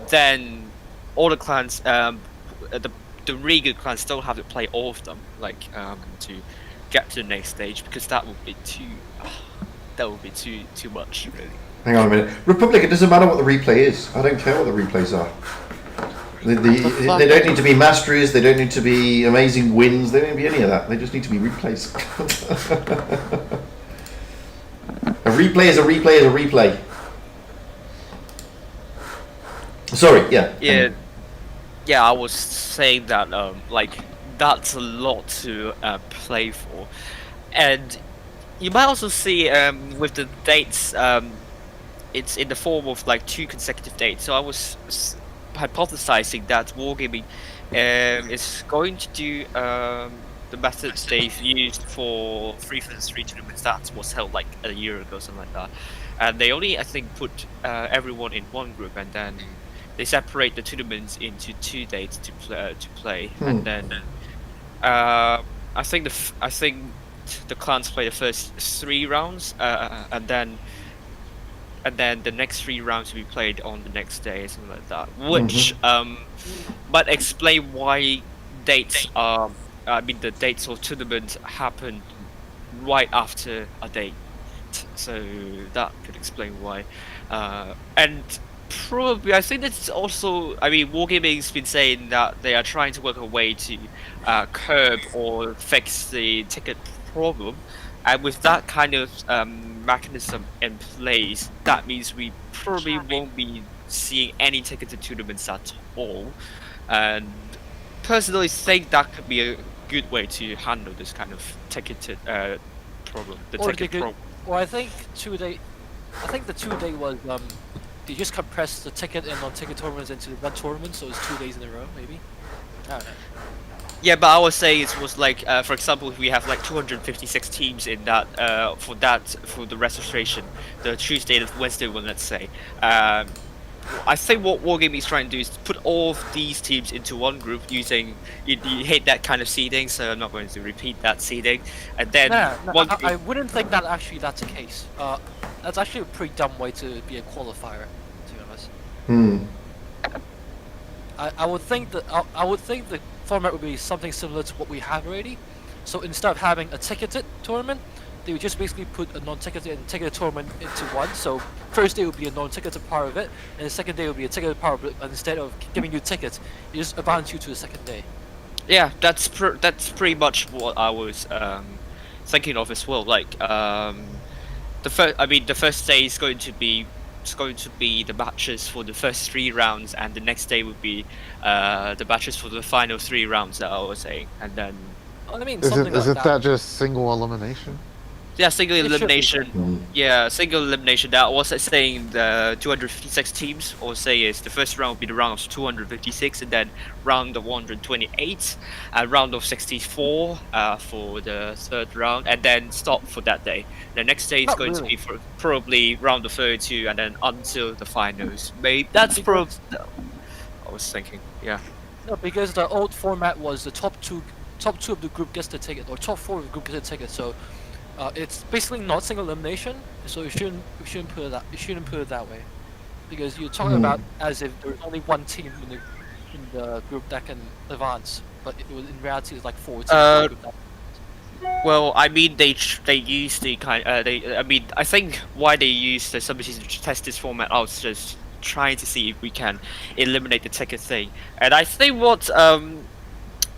then all the clans, the really good clans don't have to play all of them, like to get to the next stage, because that would be too much, really. Hang on a minute. Republic, it doesn't matter what the replay is. I don't care what the replays are. They don't need to be masteries, they don't need to be amazing wins, they don't need to be any of that. They just need to be replays. A replay is a replay is a replay. Sorry, yeah. Yeah, I was saying that like that's a lot to play for, and you might also see with the dates, it's in the form of like 2 consecutive dates. So I was hypothesizing that Wargaming is going to do the methods they've used for 3 vs 3 tournaments that was held like a year ago, something like that, and they only, I think, put everyone in one group, and then they separate the tournaments into 2 dates to play, and then I think the clans play the first 3 rounds, and then the next 3 rounds will be played on the next day, something like that. Which might explain why dates are. I mean, the dates of tournaments happen right after a date, so that could explain why. And probably, I think it's also. I mean, Wargaming's been saying that they are trying to work a way to curb or fix the ticket problem, and with that kind of mechanism in place, that means we probably won't be seeing any ticketed tournaments at all. And personally, think that could be a good way to handle this kind of ticketed problem. Well, I think the 2-day was they just compressed the ticket and non-ticket tournaments into one tournament, so it's 2 days in a row, maybe. I don't know. Yeah, but I would say it was like, for example, if we have like 256 teams in that for the registration, the Tuesday and Wednesday one, let's say. I think what Wargaming is trying to do is to put all of these teams into one group using. You hate that kind of seeding, so I'm not going to repeat that seeding. And then I wouldn't think that that's the case. That's actually a pretty dumb way to be a qualifier, to be I would think that I would think the format would be something similar to what we have already. So instead of having a ticketed tournament, they would just basically put a non-ticketed and ticketed tournament into one. So first day would be a non-ticketed part of it, and the second day would be a ticketed part of it. And instead of giving you tickets, it just advance you to the second day. Yeah, that's pretty much what I was thinking of as well. Like the first day is going to be the matches for the first 3 rounds, and the next day would be the matches for the final 3 rounds that I was saying, and then. I mean, Isn't that just single elimination? Yeah, single It should be. elimination. Yeah, single elimination. That was saying the 256 teams, or say is the first round will be the round of 256, and then round of 128, and round of 64 for the 3rd round, and then stop for that day. The next day is going to be for probably round of 32, and then until the finals. Maybe that's probably. I was thinking, yeah. No, because the old format was the top two of the group gets the ticket, or top 4 of the group gets the ticket. So it's basically not single elimination. So you shouldn't put it that way, because you're talking about as if there's only one team in the group that can advance, but in reality it's like 4 teams. In the group that Well, I mean, they use the I think why they use the summer season to test this format out is just trying to see if we can eliminate the ticket thing. And I think what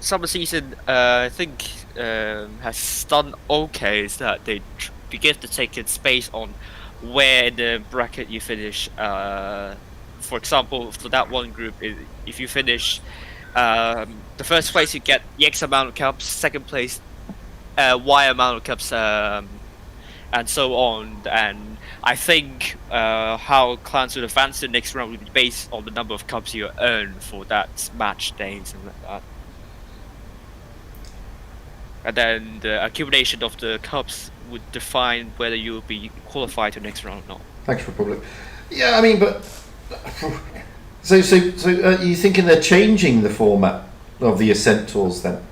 summer season I think has done okay is that they give the tickets based on where in the bracket you finish. For example, for that one group, if you finish the first place, you get X amount of cups. Second place, Y amount of cups, and so on. And I think how clans would advance to the next round would be based on the number of cups you earn for that match day and something like that. And then the accumulation of the cups would define whether you will be qualified to the next round or not. Thanks, Republic. Yeah, I mean, but so are you thinking they're changing the format of the Ascent tours then?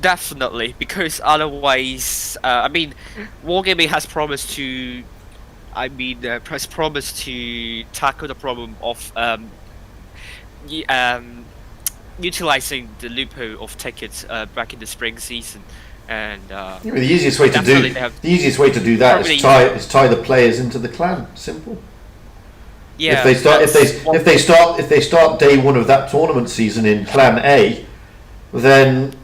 Definitely, because otherwise, I mean, Wargaming has promised to, tackle the problem of utilizing the loophole of tickets back in the spring season, and the easiest way to do that is tie the players into the clan. Simple. Yeah. If they start day one of that tournament season in Clan A, then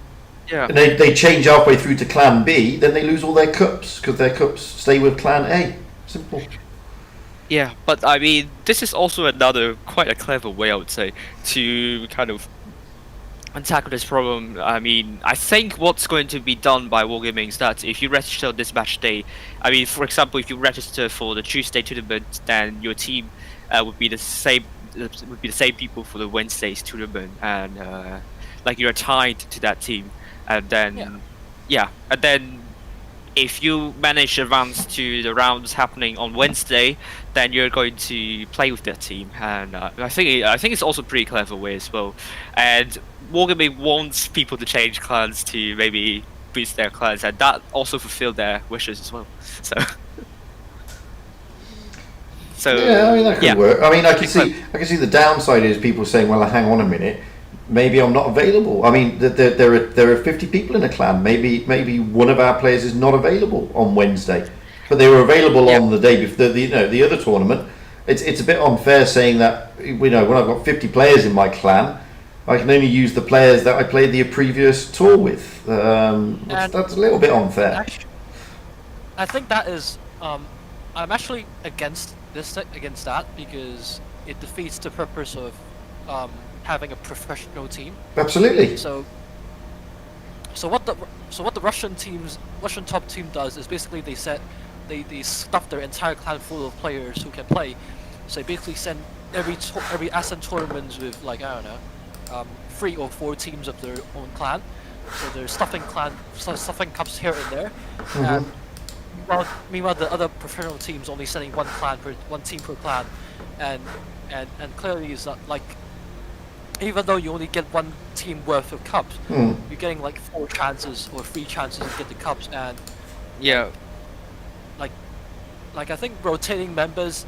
and they change halfway through to Clan B, then they lose all their cups because their cups stay with Clan A. Simple. Yeah, but I mean, this is also quite a clever way, I would say, to kind of tackle this problem. I mean, I think what's going to be done by Wargaming is that if you register this match day, I mean, for example, if you register for the Tuesday tournament, then your team would be the same people for the Wednesday's tournament, and like you're tied to that team, and then and then if you manage to advance to the rounds happening on Wednesday, then you're going to play with that team, and I think it's also a pretty clever way as well. And Wargaming wants people to change clans to maybe boost their clans, and that also fulfill their wishes as well. So yeah, I mean that could work. I mean, I can see the downside is people saying, "Well, hang on a minute, maybe I'm not available." I mean, there are 50 people in a clan. Maybe one of our players is not available on Wednesday, but they were available on the day before the other tournament. It's a bit unfair saying that when I've got 50 players in my clan, I can only use the players that I played the previous tour with. That's a little bit unfair. I think that is. I'm actually against that because it defeats the purpose of having a professional team. Absolutely. So what the Russian top team does is basically they stuff their entire clan full of players who can play. So they basically send every Ascent tournaments with, like, I don't know, 3 or 4 teams of their own clan. So they're stuffing cups here and there. And meanwhile, the other professional teams only sending one team per clan, and clearly it's not like, even though you only get one team worth of cups, you're getting like 4 chances or 3 chances to get the cups, and like I think rotating members,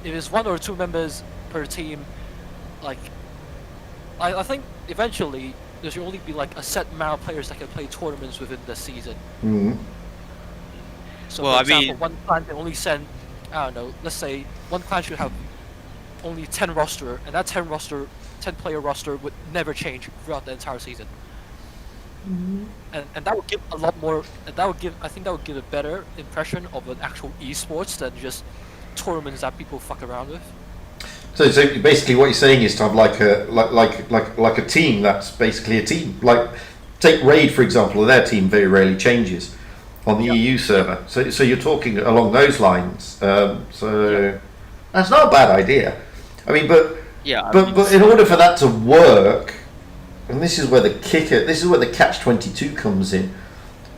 if it's 1 or 2 members per team. Like, I think eventually there should only be like a set amount of players that can play tournaments within the season. Mhm. So Well, for I example, mean- one clan can only send, I don't know, let's say one clan should have only 10 roster, and that 10 player roster would never change throughout the entire season. And that would give a lot more, and I think that would give a better impression of an actual esports than just tournaments that people fuck around with. So basically, what you're saying is to have like a team that's basically a team. Like, take Raid for example. Their team very rarely changes on the EU server. So you're talking along those lines. So that's not a bad idea. I mean, but in order for that to work, and this is where the catch-22 comes in.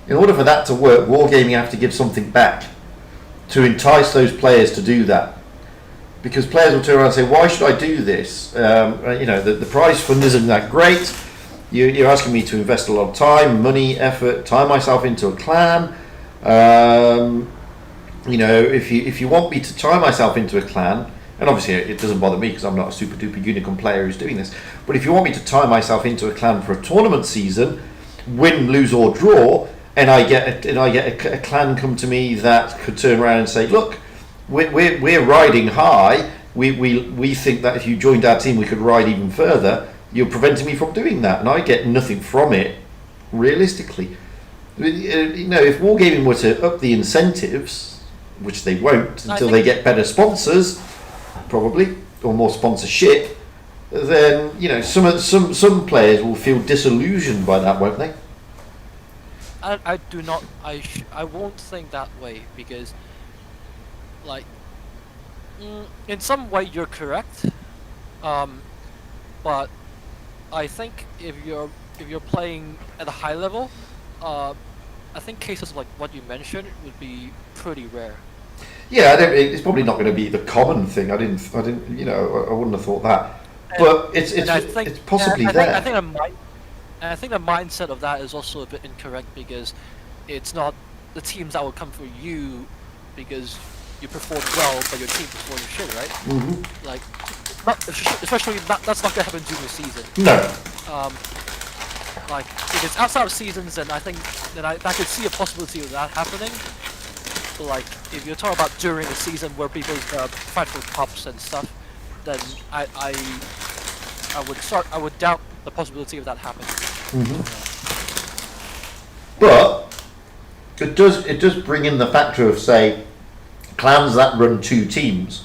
In order for that to work, Wargaming have to give something back to entice those players to do that. Because players will turn around and say, why should I do this? The prize fund isn't that great. You're asking me to invest a lot of time, money, effort, tie myself into a clan. If you want me to tie myself into a clan, and obviously it doesn't bother me because I'm not a super duper unicorn player who's doing this, but if you want me to tie myself into a clan for a tournament season, win, lose or draw, and I get a clan come to me that could turn around and say, look, we're riding high. We think that if you joined our team, we could ride even further. You're preventing me from doing that, and I get nothing from it. Realistically, if Wargaming were to up the incentives, which they won't until they get better sponsors, probably, or more sponsorship, then some players will feel disillusioned by that, won't they? I do not. I won't think that way because, like, in some way you're correct, but I think if you're playing at a high level, I think cases like what you mentioned would be pretty rare. Yeah, it's probably not going to be the common thing. I wouldn't have thought that, but it's possibly there. I think the mindset of that is also a bit incorrect because it's not the teams that will come for you because you perform well, but your team performs shit, right? Mm-hmm. Like, that's not gonna happen during the season. No. Like, if it's outside of seasons, then I could see a possibility of that happening. But like, if you're talking about during the season where people fight for cups and stuff, then I would doubt the possibility of that happening. Mm-hmm. But it does bring in the factor of, say, clans that run two teams,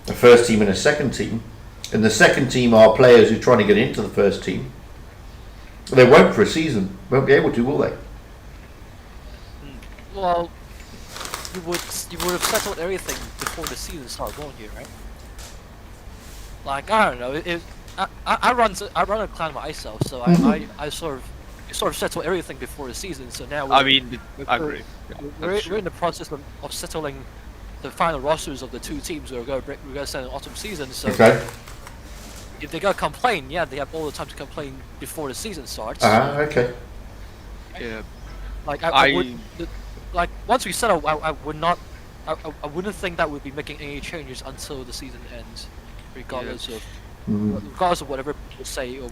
a first team and a second team, and the second team are players who are trying to get into the first team. They won't for a season. Won't be able to, will they? Well, you would have settled everything before the season started going here, right? Like, I don't know. I run a clan myself, so I sort of settle everything before the season. So now I agree. We're in the process of settling the final rosters of the two teams we're going to send in autumn season. So if they're going to complain, yeah, they have all the time to complain before the season starts. Okay. Yeah. Like I would, like once we settle, I wouldn't think that we'd be making any changes until the season ends, regardless of. Regardless of whatever people say or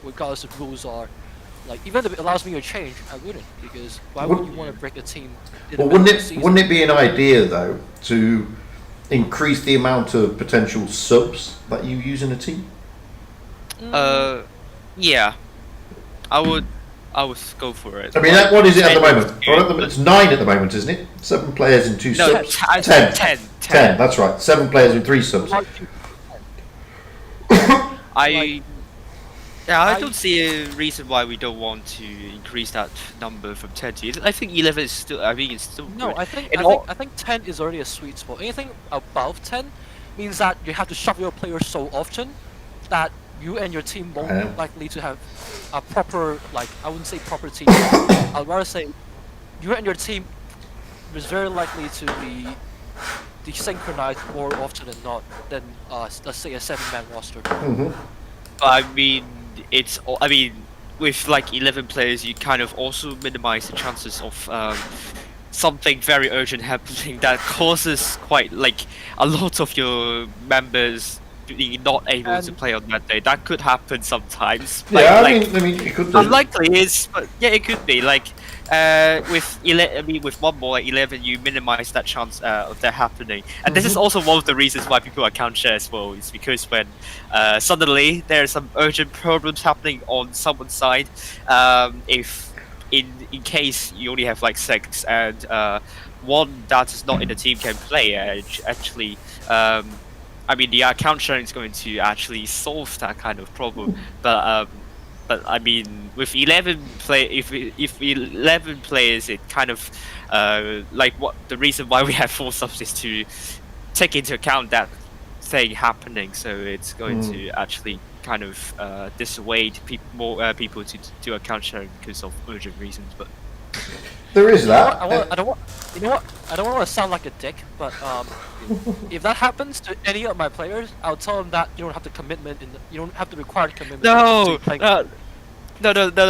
regardless of rules are, like even if it allows me to change, I wouldn't, because why would you want to break a team? Well, wouldn't it be an idea though to increase the amount of potential subs that you use in a team? Yeah, I would go for it. I mean, what is it at the moment? Well, it's 9 at the moment, isn't it? 7 players and 2 subs. 10. 10. That's right. 7 players and 3 subs. I don't see a reason why we don't want to increase that number from 10 to. I think 11 is still. I mean, it's still. No, good. I think 10 is already a sweet spot. Anything above 10 means that you have to shove your players so often that you and your team won't likely to have a proper, like, I wouldn't say proper team. I'd rather say you and your team is very likely to be desynchronized more often than not than let's say a 7-man roster. I mean, with like 11 players, you kind of also minimize the chances of something very urgent happening that causes quite like a lot of your members being not able to play on that day. That could happen sometimes. Yeah, Like, I mean, it could do. unlikely is, but yeah, it could be. Like, with one more like 11, you minimize that chance of that happening. And this is also one of the reasons why people account share as well. Is because when suddenly there are some urgent problems happening on someone's side, if in case you only have like 6 and one that is not in the team can play, actually. I mean, the account sharing is going to actually solve that kind of problem, but I mean, with 11 if 11 players, it kind of like what the reason why we have 4 subs is to take into account that thing happening. So it's going to actually kind of dissuade more people to do account sharing because of urgent reasons. But There is that. I don't want to sound like a dick, but if that happens to any of my players, I'll tell them that you don't have the commitment you don't have the required commitment. no, to playing. no.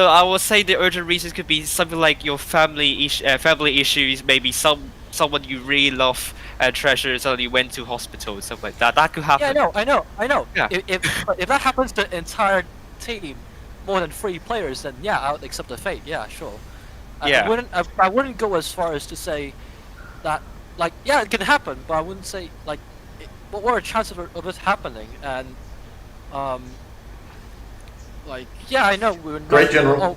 I will say the urgent reasons could be something like your family issues, maybe someone you really love and treasure suddenly went to hospital and stuff like that. That could happen. Yeah, I know. Yeah. If that happens to the entire team, more than 3 players, then yeah, I'll accept the fate. Yeah, sure. Yeah. I wouldn't go as far as to say that, like, yeah, it can happen, but I wouldn't say like what are the chances of it happening. And like, yeah, I know we're not, Great general.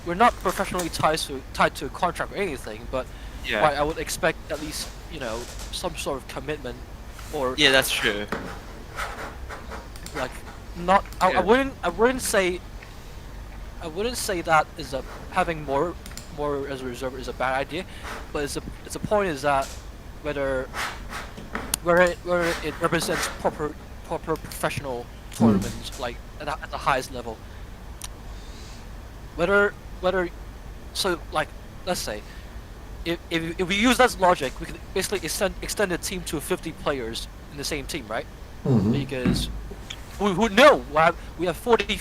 we're not professionally tied to a contract or anything, but Yeah. I would expect at least, you know, some sort of commitment, or Yeah, that's true. like not. I Yeah. wouldn't say that is having more as a reserve is a bad idea, but it's a point is that whether it represents proper professional tournaments, like at the highest level. Whether so, like, let's say if we use that logic, we could basically extend the team to 50 players in the same team, right? Because we know we have 40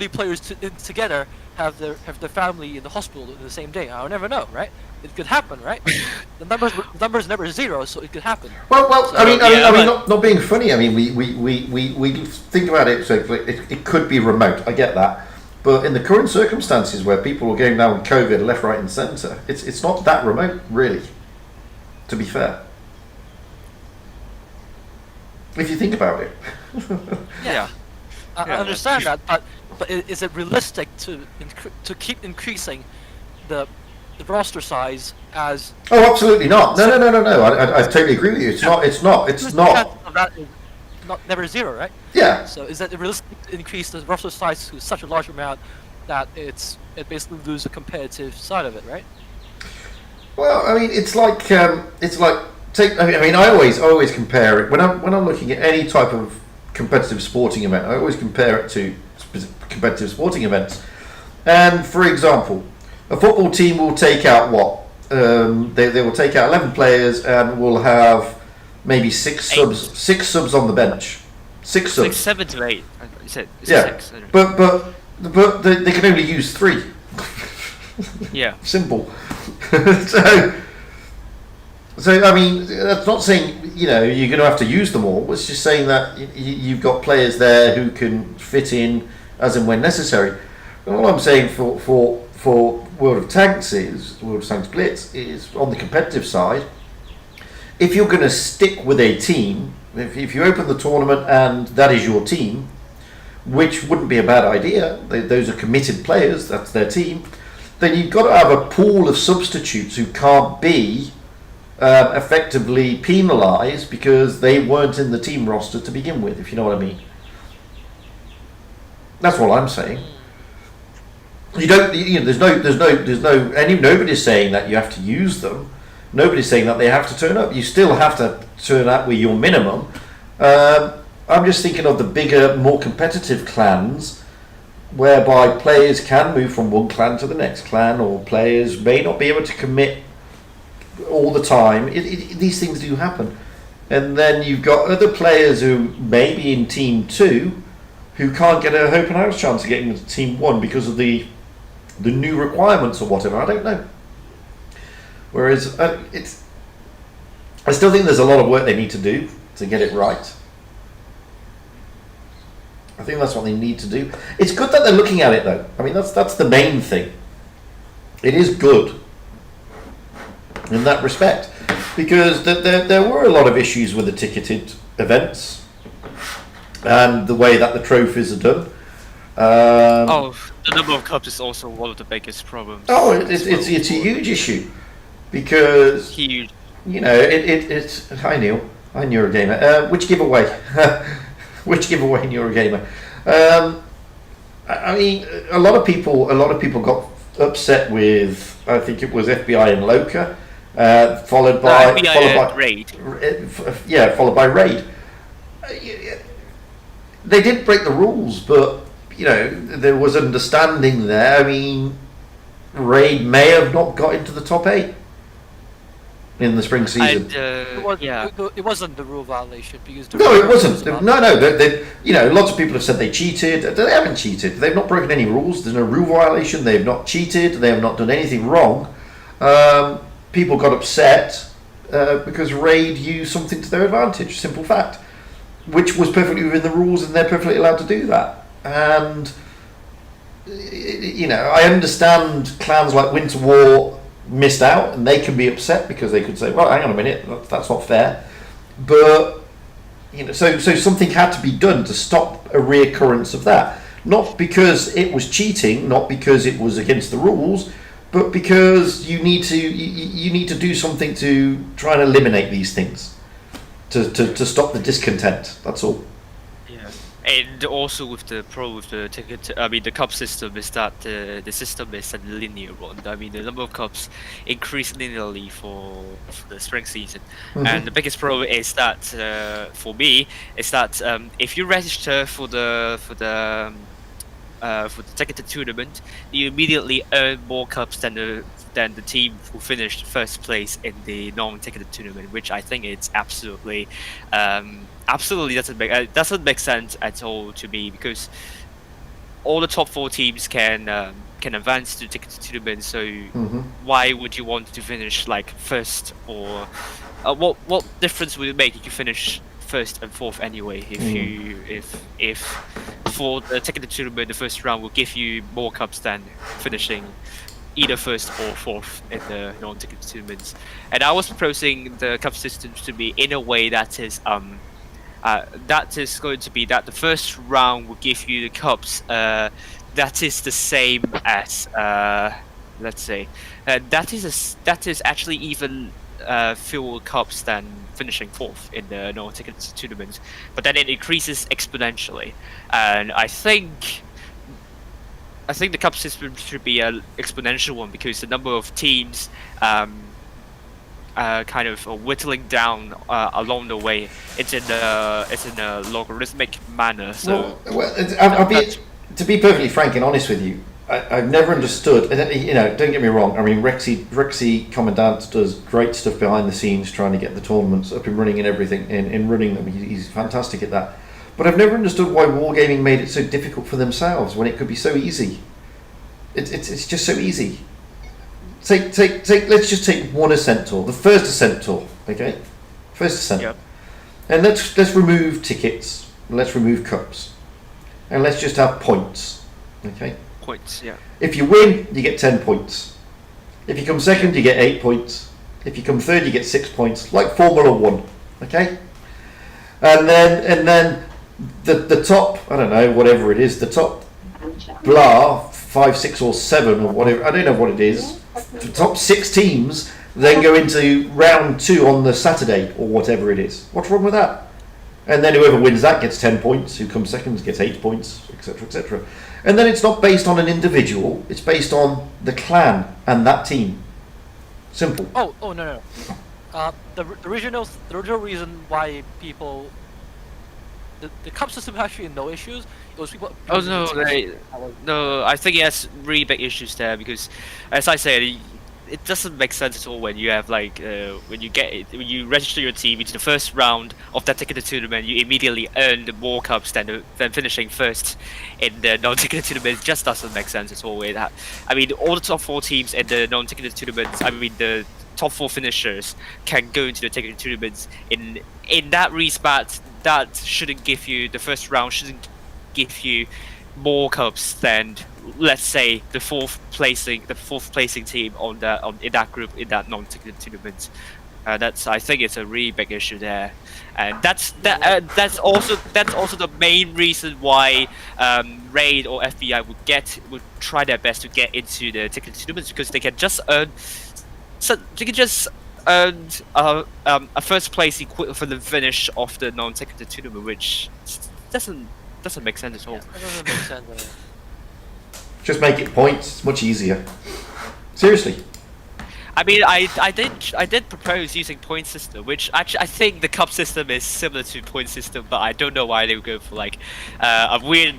players together have their family in the hospital in the same day. I'll never know, right? It could happen, right? The number's never 0, so it could happen. Well. So, I mean, not being funny. I mean, we think about it. So it could be remote. I get that, but in the current circumstances where people are going down with COVID left, right, and centre, it's not that remote, really. To be fair, if you think about it. Yeah. I Yeah, understand that's that, but is it realistic to keep increasing the roster size as? Oh, absolutely not. No. I totally agree with you. It's not. The chance of that is never 0, right? Yeah. So is that realistic to increase the roster size to such a large amount that it basically loses the competitive side of it, right? Well, I mean, it's like take. I mean, I always compare it when I'm looking at any type of competitive sporting event. I always compare it to competitive sporting events. And for example, a football team will take out what? They will take out 11 players and will have maybe 6 subs on the bench. 6 subs. 6, 7 to 8. You said it's Yeah, 6. but they can only use 3. Yeah. Simple. So I mean, that's not saying you're going to have to use them all. It's just saying that you've got players there who can fit in as and when necessary. And all I'm saying for World of Tanks Blitz is on the competitive side. If you're going to stick with a team, if you open the tournament and that is your team, which wouldn't be a bad idea. Those are committed players. That's their team. Then you've got to have a pool of substitutes who can't be effectively penalised because they weren't in the team roster to begin with, if you know what I mean. That's what I'm saying. You don't. Nobody's saying that you have to use them. Nobody's saying that they have to turn up. You still have to turn up with your minimum. I'm just thinking of the bigger, more competitive clans, whereby players can move from one clan to the next clan, or players may not be able to commit all the time. These things do happen. And then you've got other players who may be in Team 2 who can't get a open house chance of getting into Team 1 because of the new requirements or whatever. I don't know. Whereas I still think there's a lot of work they need to do to get it right. I think that's what they need to do. It's good that they're looking at it, though. I mean, that's the main thing. It is good in that respect, because there were a lot of issues with the ticketed events and the way that the trophies are done. The number of cups is also one of the biggest problems. Oh, it's a huge issue, because Huge. you know it's. Hi Neil, hi Neurogamer. Which giveaway? Which giveaway in Eurogamer? I mean, a lot of people got upset with. I think it was FBI and Loca, followed by Raid. Followed by Raid. They did break the rules, but you know there was understanding there. I mean, Raid may have not got into the top 8 in the spring season. It wasn't the rule violation because No, it wasn't. You know, lots of people have said they cheated. They haven't cheated. They've not broken any rules. There's no rule violation. They have not cheated. They have not done anything wrong. People got upset because Raid used something to their advantage. Simple fact, which was perfectly within the rules, and they're perfectly allowed to do that. And you know, I understand clans like Winter War missed out, and they can be upset because they could say, well, hang on a minute, that's not fair. But you know, so something had to be done to stop a reoccurrence of that, not because it was cheating, not because it was against the rules, but because you need to do something to try and eliminate these things, to stop the discontent. That's all. And also with the ticket, I mean the cup system is that the system is a linear one. I mean the number of cups increase linearly for the spring season, and the biggest pro is that for me is that if you register for the ticketed tournament, you immediately earn more cups than the team who finished first place in the non-ticketed tournament, which I think it's absolutely doesn't make sense at all to me, because all the top 4 teams can advance to ticketed tournament. So why would you want to finish like first, or what difference would it make if you finish first and fourth anyway? If for the ticketed tournament, the first round will give you more cups than finishing either first or fourth in the non-ticketed tournaments. And I was proposing the cup system to be in a way that is going to be that the first round will give you the cups that is the same as let's say that is actually even fewer cups than finishing fourth in the non-ticketed tournament, but then it increases exponentially. And I think the cup system should be an exponential one, because the number of teams kind of whittling down along the way. It's in a logarithmic manner. So, to be perfectly frank and honest with you, I've never understood. You know, don't get me wrong. I mean, Rexy Commandant does great stuff behind the scenes, trying to get the tournaments up and running and everything. In running them, he's fantastic at that. But I've never understood why Wargaming made it so difficult for themselves when it could be so easy. It's just so easy. Let's just take one ascent tour, the first ascent tour, okay? First ascent. Yep. And let's remove tickets, let's remove cups, and let's just have points, okay? Points, yeah. If you win, you get 10 points. If you come second, you get 8 points. If you come third, you get 6 points, like Formula 1, okay? And then the top, I don't know, whatever it is, the top blah 5, 6 or 7 or whatever, I don't know what it is. The top 6 teams then go into round 2 on the Saturday or whatever it is. What's wrong with that? And then whoever wins that gets 10 points, who comes second gets 8 points, etc, etc. And then it's not based on an individual, it's based on the clan and that team. Simple. Oh no. The original reason why people the cup system actually no issues. It was people. Oh no, I think it has really big issues there, because, as I said, it doesn't make sense at all when you have like when you register your team into the first round of that ticketed tournament, you immediately earn more cups than finishing first in the non-ticketed tournament. It just doesn't make sense at all. I mean, all the top 4 teams in the non-ticketed tournaments, I mean the top 4 finishers can go into the ticketed tournaments. In that respect, that shouldn't give you the first round. Shouldn't give you more cups than, let's say, the fourth placing team in that group in that non-ticketed tournament. I think it's a really big issue there, and that's also the main reason why Raid or FBI would try their best to get into the ticketed tournaments, because they can just earn a first place for the finish of the non-ticketed tournament, which doesn't make sense at all. Yeah, that doesn't make sense at all. Just make it points. It's much easier. Seriously. I mean, I did propose using point system, which actually I think the cup system is similar to point system, but I don't know why they would go for like a weird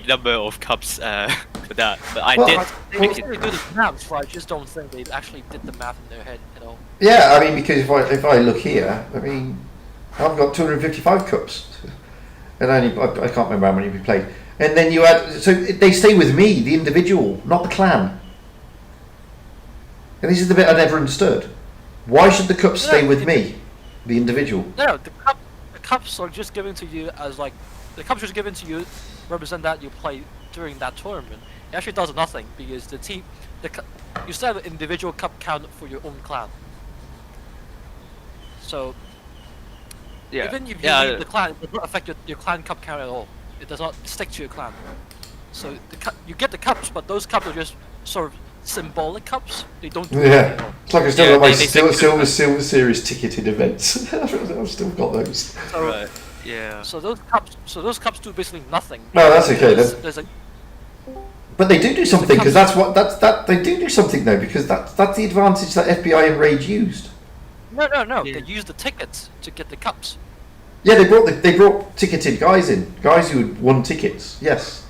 number of cups for that. But I did. They do the maths, but I just don't think they actually did the math in their head at all. Yeah, I mean, because if I look here, I mean, I've got 255 cups, and I can't remember how many we played. And then you add, so they stay with me, the individual, not the clan. And this is the bit I never understood. Why should the cups stay with me, the individual? No, the cups are just given to you as like, the cups are just given to you, represent that you play during that tournament. It actually does nothing because the team, you still have an individual cup count for your own clan. So even if you leave the clan, it does not affect your clan cup count at all. It does not stick to your clan. So you get the cups, but those cups are just sort of symbolic cups. They don't do anything at all. It's like I still got my Silver Series ticketed events. I've still got those. So, Right. Yeah. So those cups do basically nothing. No, that's okay. There's a, But they do something, because they do something though, because that's the advantage that FBI and Raid used. no. Yeah. They use the tickets to get the cups. Yeah, they brought ticketed guys who had won tickets. Yes.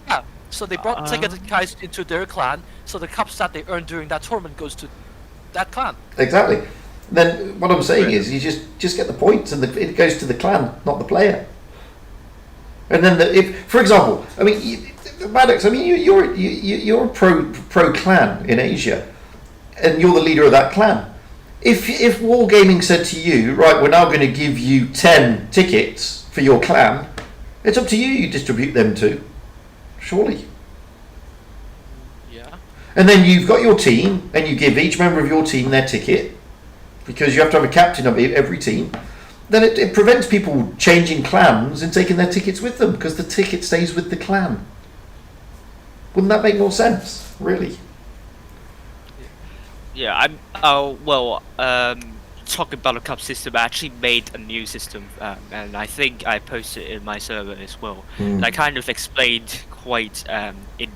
Yeah. So they brought ticketed guys into their clan. So the cups that they earn during that tournament goes to that clan. Exactly. Then what I'm saying is, you just get the points, and it goes to the clan, not the player. And then if, for example, I mean, Maddox, I mean, you're a pro clan in Asia, and you're the leader of that clan. If Wargaming said to you, right, we're now going to give you 10 tickets for your clan, it's up to you. You distribute them to, surely. Yeah. And then you've got your team, and you give each member of your team their ticket, because you have to have a captain of every team. Then it prevents people changing clans and taking their tickets with them, because the ticket stays with the clan. Wouldn't that make more sense, really? Yeah, talking about the cup system, I actually made a new system, and I think I posted it in my server as well. And I kind of explained quite in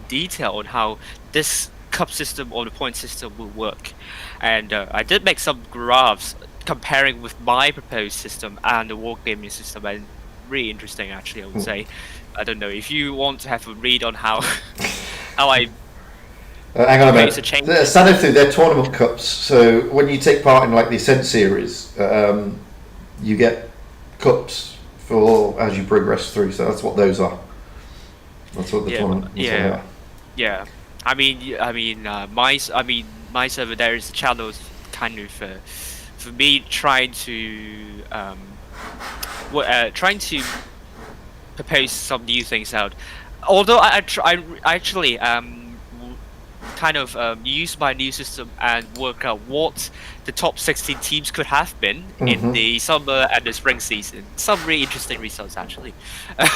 detail on how this cup system or the point system will work. And I did make some graphs comparing with my proposed system and the wargaming system, and really interesting actually, I would say. I don't know if you want to have a read on how I hang on a minute. Sanithu, they're tournament cups. So when you take part in like the Ascent series, you get cups for as you progress through. So that's what those are. That's what the tournament. Yeah. Yeah. I mean, my server there is a channel kind of for me trying to propose some new things out. Although I actually kind of use my new system and work out what the top 16 teams could have been in the summer and the spring season. Some really interesting results actually. I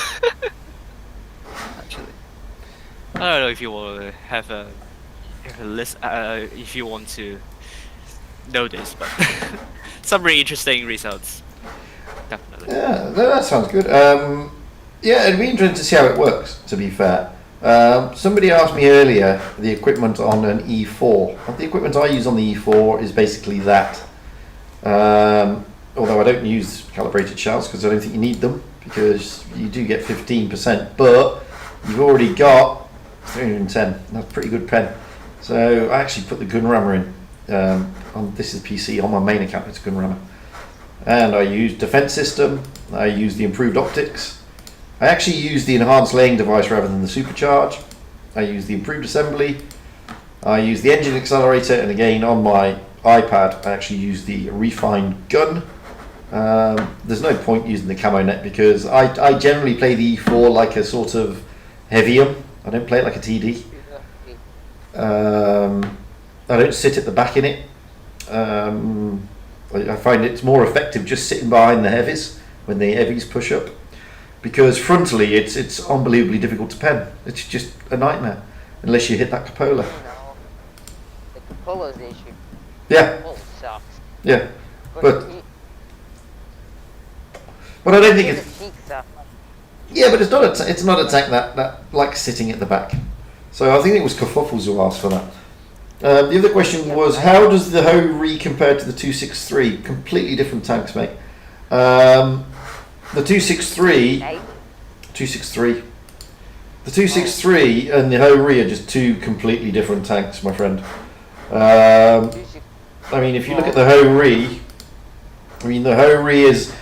don't know if you want to have a list, if you want to know this, but some really interesting results. Definitely. Yeah, that sounds good. Yeah, it'd be interesting to see how it works, to be fair. Somebody asked me earlier the equipment on an E4. The equipment I use on the E4 is basically that. Although I don't use calibrated shells because I don't think you need them, because you do get 15%, but you've already got 310. That's a pretty good pen. So I actually put the gun rammer in. This is PC, on my main account it's gun rammer. And I use defense system, I use the improved optics. I actually use the enhanced laying device rather than the supercharge. I use the improved assembly. I use the engine accelerator, and again on my iPad I actually use the refined gun. There's no point using the camo net because I generally play the E4 like a sort of heavium. I don't play it like a TD. I don't sit at the back in it. I find it's more effective just sitting behind the heavies when the heavies push up, because frontally it's unbelievably difficult to pen. It's just a nightmare unless you hit that cupola. No. The cupola's the issue. Yeah, Cupola sucks. yeah, But, but I don't think the it's cheek stuff. yeah, but it's not a tank that likes sitting at the back. So I think it was Kerfuffles who asked for that. The other question was, how does the Ho-Re compare to the 263? Completely different tanks, mate. The 263, Right? 263. The 263 and the Ho-Re are just two completely different tanks, my friend. I mean, if you look at the Ho-Re, I mean, the Ho-Re is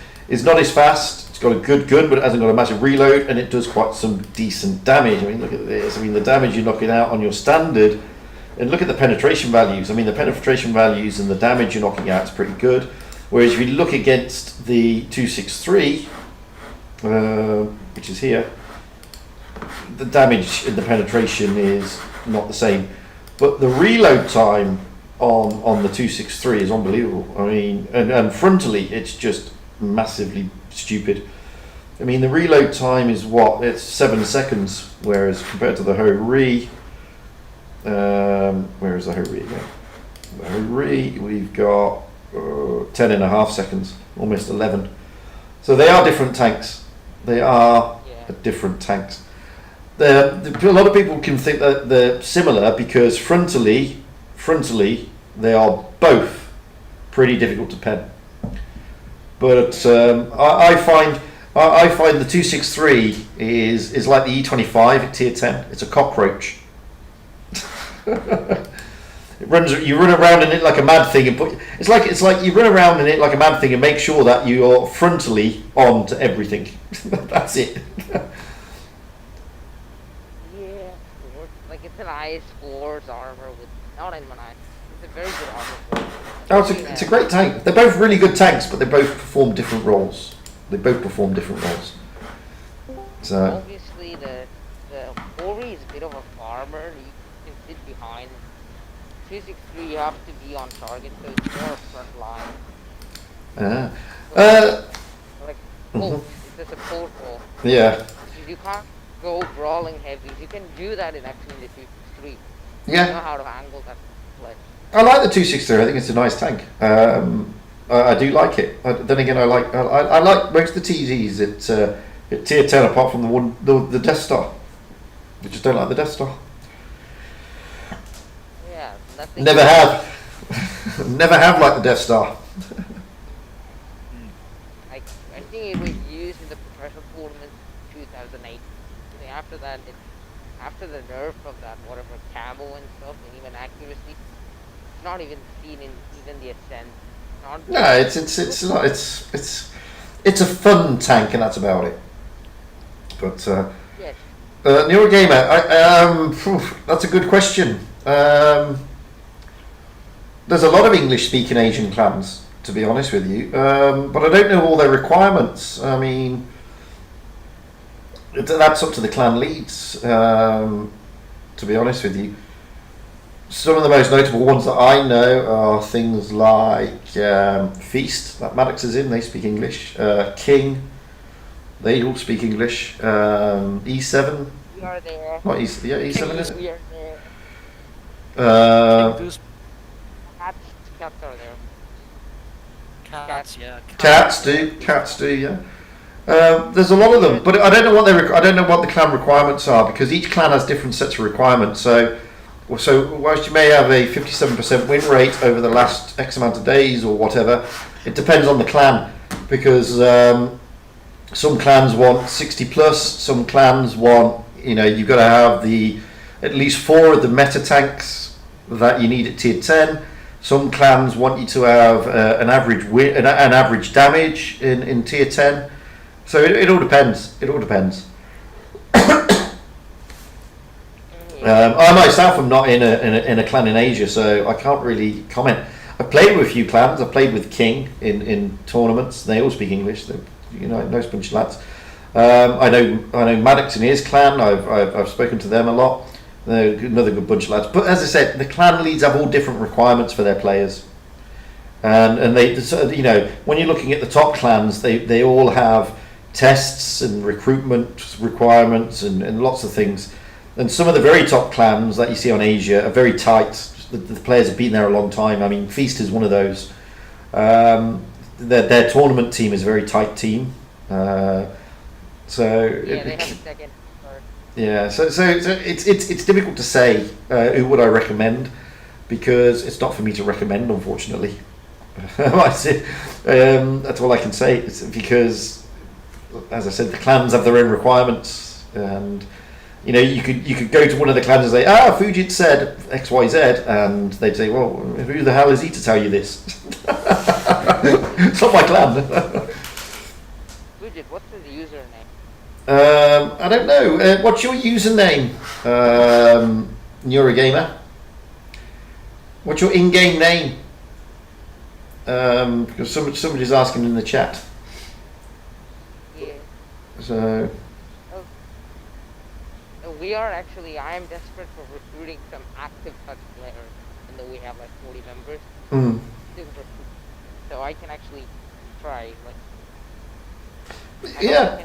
not as fast. It's got a good gun, but it hasn't got a massive reload, and it does quite some decent damage. I mean, look at this. I mean, the damage you're knocking out on your standard, and look at the penetration values. I mean, the penetration values and the damage you're knocking out is pretty good. Whereas if you look against the 263, which is here, the damage and the penetration is not the same. But the reload time on the 263 is unbelievable. I mean, and frontally, it's just massively stupid. I mean, the reload time is what? It's 7 seconds, whereas compared to the Ho-Re, where is the Ho-Re again? The Ho-Re, we've got 10.5 seconds, almost 11. So they are different tanks. They are different tanks. A lot of people can think that they're similar because frontally they are both pretty difficult to pen. But I find the 263 is like the E25 at tier 10. It's a cockroach. You run around in it like a mad thing, and it's like you run around in it like a mad thing and make sure that you're frontally on to everything. That's it. Yeah, like it's an IS-4's armor with not even an IS. It's a very good armor. Oh, it's a great tank. They're both really good tanks, but they both perform different roles. So Obviously, the Ori is a bit of a farmer. You can sit behind. 263, you have to be on target, so it's more front line. Like, it's a support role. yeah, You can't go brawling heavies. You can do that actually in the 263. You know yeah. how to angle that play. I like the 263. I think it's a nice tank. I do like it. Then again, I like most of the TZs at tier 10, apart from the Death Star. I just don't like the Death Star. Yeah, nothing. Never have. Never have liked the Death Star. I think it was used in the professional tournament 2008. After that, after the nerf of that, whatever camo and stuff, and even accuracy, it's not even seen in even the Ascent. No, it's not. It's a fun tank, and that's about it. But Yes. Neurogamer, that's a good question. There's a lot of English-speaking Asian clans, to be honest with you, but I don't know all their requirements. I mean, that's up to the clan leads, to be honest with you. Some of the most notable ones that I know are things like Feast, that Maddox is in, they speak English. King, they all speak English. E7, We are there. what E7 is it? We are there. Cats are there. Cats, yeah. Cats do, yeah. There's a lot of them, but I don't know what the clan requirements are, because each clan has different sets of requirements. So whilst you may have a 57% win rate over the last X amount of days or whatever, it depends on the clan, because some clans want 60 plus, some clans want, you've got to have at least 4 of the meta tanks that you need at tier 10. Some clans want you to have an average damage in tier 10. So it all depends. I myself am not in a clan in Asia, so I can't really comment. I've played with a few clans. I've played with King in tournaments. They all speak English. They're, nice bunch of lads. I know Maddox and his clan. I've spoken to them a lot. They're another good bunch of lads. But as I said, the clan leads have all different requirements for their players, and they when you're looking at the top clans, they all have tests and recruitment requirements and lots of things. And some of the very top clans that you see on Asia are very tight. The players have been there a long time. I mean, Feast is one of those. Their tournament team is a very tight team. So they have a second. yeah, so it's difficult to say who would I recommend, because it's not for me to recommend, unfortunately. That's all I can say. It's because, as I said, the clans have their own requirements, and you could go to one of the clans and say, Fugit said XYZ, and they'd say, well, who the hell is he to tell you this? It's not my clan. Fugit, what's his username? I don't know. What's your username, Neurogamer? What's your in-game name? Because somebody's asking in the chat. Yeah. So. We are actually. I am desperate for recruiting some active CHATS players, even though we have like 40 members. So I can actually try. Yeah.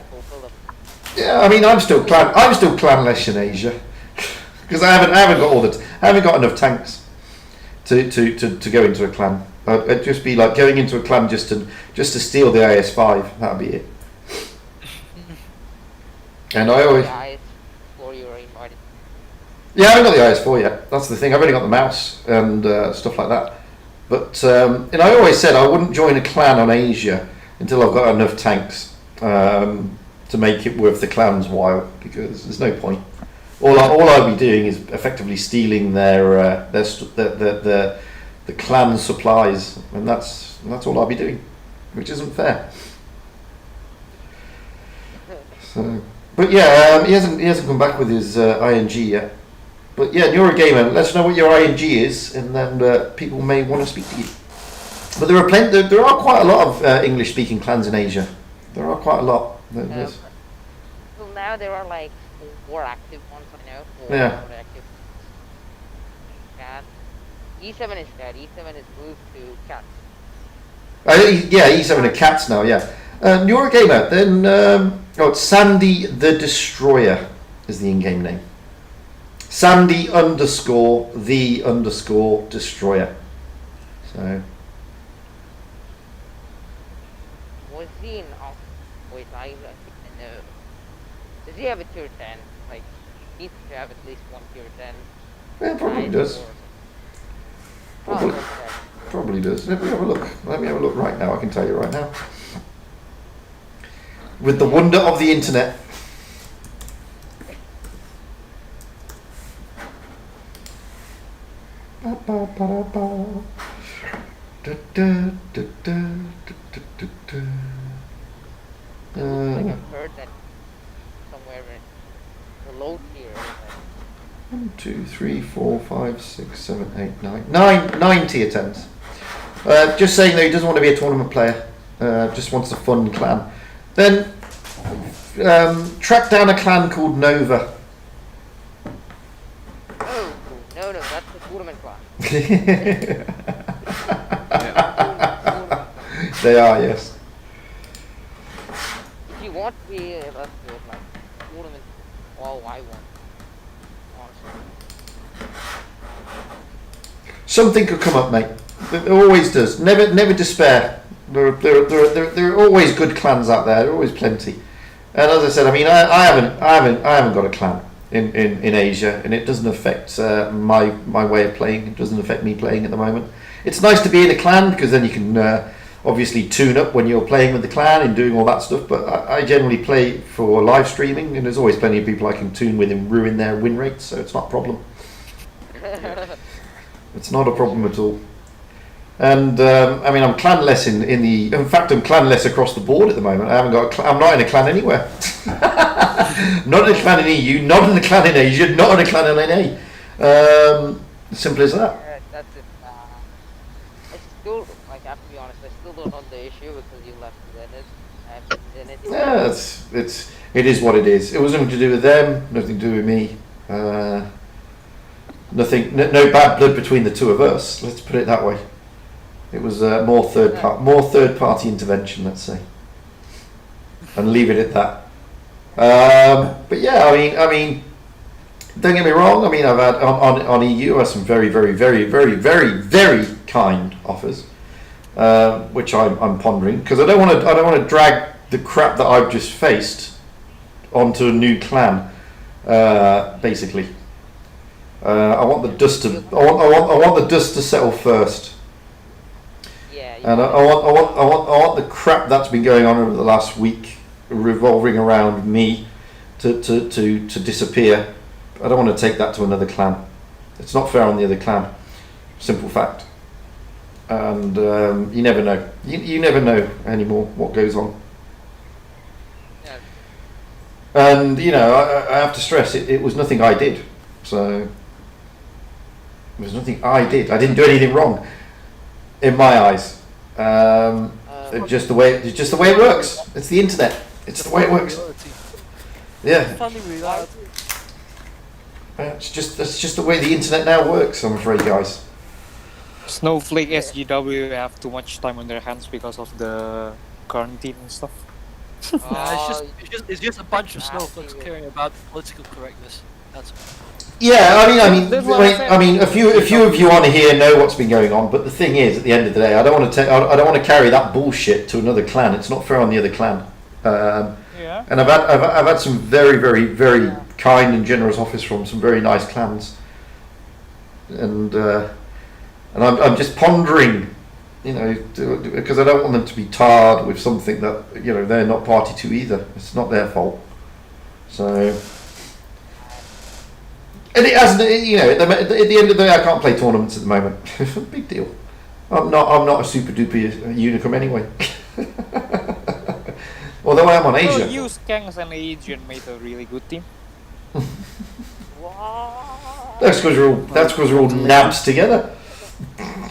I mean, I'm still clanless in Asia because I haven't got enough tanks to go into a clan. I'd just be like going into a clan just to steal the IS5. That'd be it. And I always. Yeah, I haven't got the IS4 yet. That's the thing. I've only got the mouse and stuff like that. But and I always said I wouldn't join a clan on Asia until I've got enough tanks to make it worth the clan's while, because there's no point. All I'll be doing is effectively stealing the clan supplies, and that's all I'll be doing, which isn't fair. So, but yeah, he hasn't come back with his ING yet. But yeah, Neurogamer, let us know what your ING is, and then people may want to speak to you. But there are quite a lot of English-speaking clans in Asia. There are quite a lot. Well, now there are like 4 active ones. I know. 4 active. CHATS. E7 is dead. E7 is moved to CHATS. E7 are CHATS now. Yeah. Neurogamer. Then it's Sandy the Destroyer is the in-game name. Sandy _the_ Destroyer. So. Was he in? Wait, I think I know. Does he have a tier 10? Like, he needs to have at least 1 tier 10. Yeah, probably does. Probably does. Let me have a look. Let me have a look right now. I can tell you right now. With the wonder of the internet. Like I've heard that somewhere in the low tier. 1, 2, 3, 4, 5, 6, 7, 8, 9. 9 tier 10s. Just saying though, he doesn't want to be a tournament player. Just wants a fun clan. Then track down a clan called Nova. Oh, no, that's the tournament clan. They are, yes. If you want to be, let's do it like tournament. All I want. Honestly. Something could come up, mate. It always does. Never despair. There are always good clans out there. There are always plenty. And as I said, I mean, I haven't got a clan in Asia, and it doesn't affect my way of playing. It doesn't affect me playing at the moment. It's nice to be in a clan because then you can obviously tune up when you're playing with the clan and doing all that stuff. But I generally play for live streaming, and there's always plenty of people I can tune with and ruin their win rates, so it's not a problem. It's not a problem at all. And I mean, I'm clanless in fact, I'm clanless across the board at the moment. I haven't got I'm not in a clan anywhere. Not in a clan in EU, not in a clan in Asia, not in a clan in NA. Simple as that. That's it. I still don't know the issue because you left Zenith. After Zenith. Yeah, it is what it is. It was nothing to do with them, nothing to do with me. No bad blood between the two of us. Let's put it that way. It was more third party intervention, let's say, and leave it at that. But yeah, I mean, don't get me wrong. I mean, I've had on EU, I have some very, very, very, very, very, very kind offers, which I'm pondering because I don't want to drag the crap that I've just faced onto a new clan. Basically, I want the dust to I want the dust to settle first. Yeah. And I want the crap that's been going on over the last week revolving around me to disappear. I don't want to take that to another clan. It's not fair on the other clan. Simple fact. And you never know. You never know anymore what goes on. Yeah. And you know, I have to stress it was nothing I did. So it was nothing I did. I didn't do anything wrong in my eyes. It's just the way it works. It's the internet. It's the way it works. Yeah. Funny reality. That's just the way the internet now works, I'm afraid, guys. Snowflake SGW have too much time on their hands because of the quarantine and stuff. It's just a bunch of snowflakes caring about political correctness. That's all. Yeah, I mean, a few of you on here know what's been going on, but the thing is, at the end of the day, I don't want to carry that bullshit to another clan. It's not fair on the other clan. Yeah. And I've had some very, very, very kind and generous offers from some very nice clans, and I'm just pondering, you know, because I don't want them to be tarred with something that, you know, they're not party to either. It's not their fault. So. And it hasn't, you know, at the end of the day, I can't play tournaments at the moment. Big deal. I'm not a super duper unicum anyway. Although I am on Asia. So you, Skanks, and Adrian made a really good team. That's because we're all nabs together.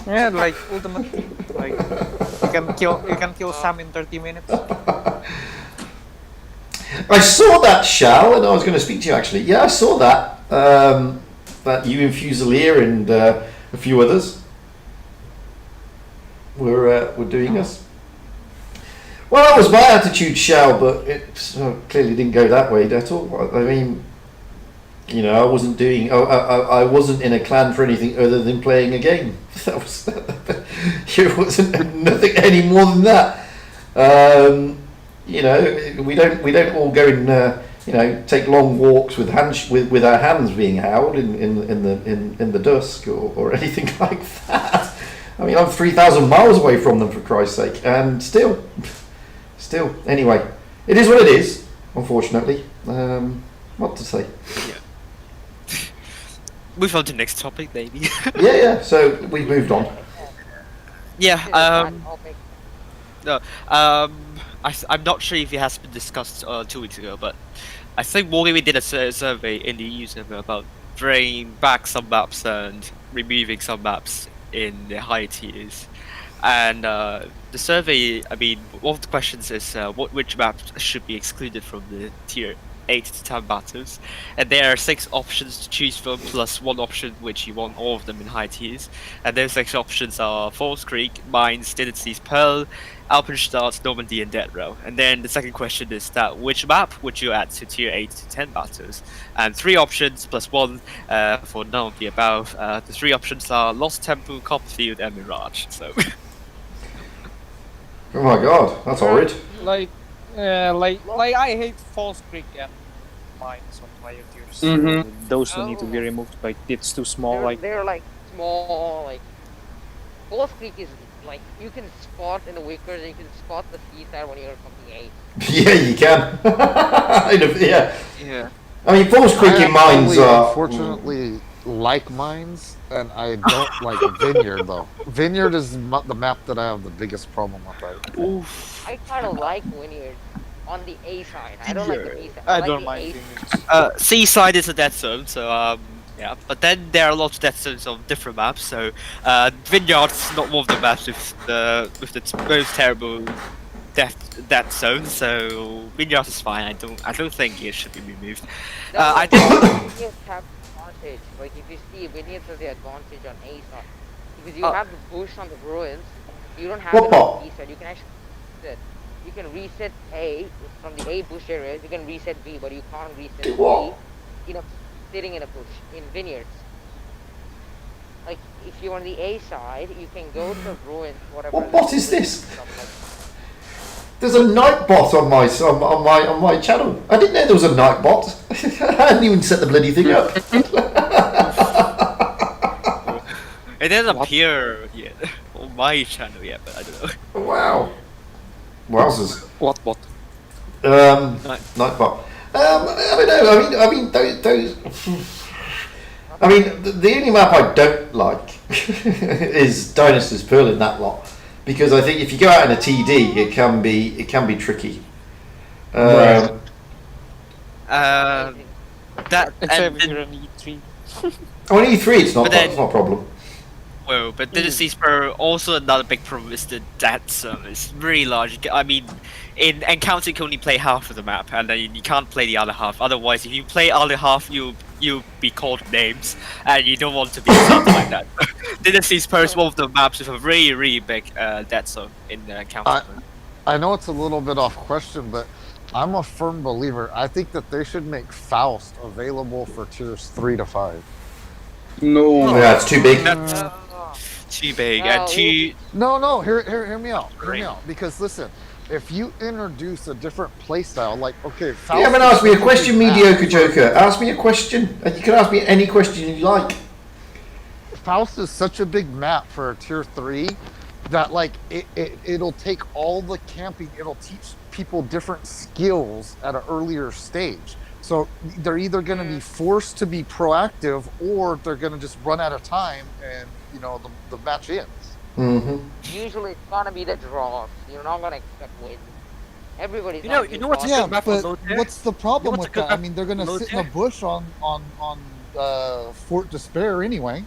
Yeah, like ultimate team. Like you can kill Sam in 30 minutes. I saw that, Shal, and I was going to speak to you actually. Yeah, I saw that. That you and Fusilier and a few others were doing us. Well, that was my attitude, Shal, but it clearly didn't go that way at all. I mean, you know, I wasn't I wasn't in a clan for anything other than playing a game. That was it wasn't nothing any more than that. You know, we don't all go and you know, take long walks with our hands being held in the dusk or anything like that. I mean, I'm 3,000 miles away from them, for Christ's sake, and still, anyway, it is what it is. Unfortunately, what to say? Yeah. Move on to the next topic, maybe. yeah. So we've moved on. Yeah. No. I'm not sure if it has been discussed 2 weeks ago, but I think WOTB did a survey in the EU server about bringing back some maps and removing some maps in the high tiers. And the survey, I mean, one of the questions is which maps should be excluded from the tier 8 to 10 battles. And there are 6 options to choose from, plus one option which you want all of them in high tiers. And those 6 options are Falls Creek, Mines, Dynasties, Pearl, Alpenstadt, Normandy, and Dead Row. And then the second question is that which map would you add to tier 8 to 10 battles? And 3 options plus 1 for none of the above. The 3 options are Lost Temple, Copperfield, and Mirage. So. Oh my God, that's horrid. Like I hate Falls Creek and Mines on higher tiers. Mm-hmm. Those two need to be removed. Like it's too small. They're like small. Like Falls Creek is like you can spot in the Wickers. You can spot the seaside when you're fucking 8. Yeah, you can. Yeah. Yeah. I mean, Falls Creek in Mines are. Unfortunately, like Mines, and I don't like Vineyard though. Vineyard is the map that I have the biggest problem with. Right? Oof. I kind of like Vineyard on the A side. I don't like the B side. I like don't the mind A Vineyard. Seaside is a dead zone, so Yeah, but then there are lots of death zones on different maps. So Vineyard's not one of the maps with the most terrible death zone. So Vineyard is fine. I don't think it should be removed. I think Vineyards have advantage. Like if you see Vineyards has the advantage on A side because you have the bush on the ruins. You don't have it on B side. You can actually reset. You can reset A from the A bush area. You can reset B, but you can't reset B. Sitting in a bush in Vineyards. Like if you're on the A side, you can go to ruins, whatever. What bot is this? There's a night bot on my channel. I didn't know there was a night bot. I hadn't even set the bloody thing up. it doesn't appear yet on my channel yet, but I don't know. Wow. Wowzers. What bot? Night bot. I don't know. I mean, those. I mean, the only map I don't like is Dynasty's Pearl in that lot, because I think if you go out in a TD, it can be tricky. That Except if you're an E3. On E3, it's not. Then, that's not a problem. Well, but Dynasty's Pearl also another big problem is the death zone. It's really large. I mean, in Encounter you can only play half of the map, and then you can't play the other half. Otherwise, if you play other half, you'll be called names, and you don't want to be something like that. Dynasty's Pearl is one of the maps with a really big death zone in the Encounter. I know it's a little bit off question, but I'm a firm believer. I think that they should make Faust available for tiers 3 to 5. No. Yeah, it's too big. Too big and too. No. Hear me out. Hear me out. Because listen, if you introduce a different playstyle, like okay, Faust. You haven't asked me a question, mediocre Joker. Ask me a question. You can ask me any question you like. Faust is such a big map for a tier 3 that like it'll take all the camping. It'll teach people different skills at an earlier stage. So they're either going to be forced to be proactive, or they're going to just run out of time, and the match ends. Mm-hmm. Usually it's gonna be the draws. You're not gonna expect wins. Everybody's. You know what's Yeah, good map but for low tier? what's the problem what's with a good that? I map mean, they're gonna low sit in a tier? bush on Fort Despair anyway.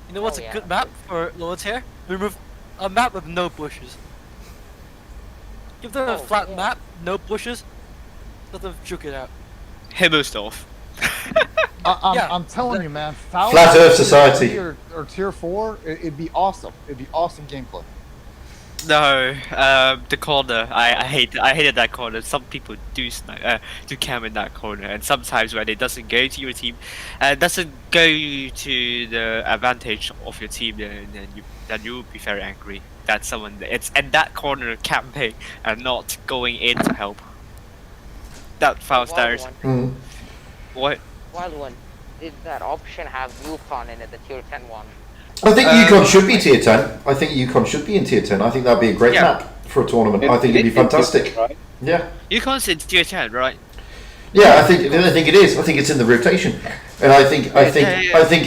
You know what's Oh, a yeah. good map for low tier? Remove a map with no bushes. Give them a Oh, flat yeah. map, no bushes. Let them juke it out. Himmelsdorf. I'm telling you, man. Faust Flat Earth tier Society. 3 or tier 4, it'd be awesome. It'd be awesome gameplay. No, the corner. I hated that corner. Some people do camp in that corner, and sometimes when it doesn't go to your team, doesn't go to the advantage of your team, then you'll be very angry that it's in that corner camping and not going in to help. That Faust there. Mm. What? Wild one. Did that option have Yukon in it, the tier 10 one? I think Yukon should be tier 10. I think Yukon should be in tier 10. I think that'd be a great map for a tournament. I think it'd be fantastic. Yeah. Yukon's in tier 10, right? Yeah, I think it is. I think it's in the rotation, and I think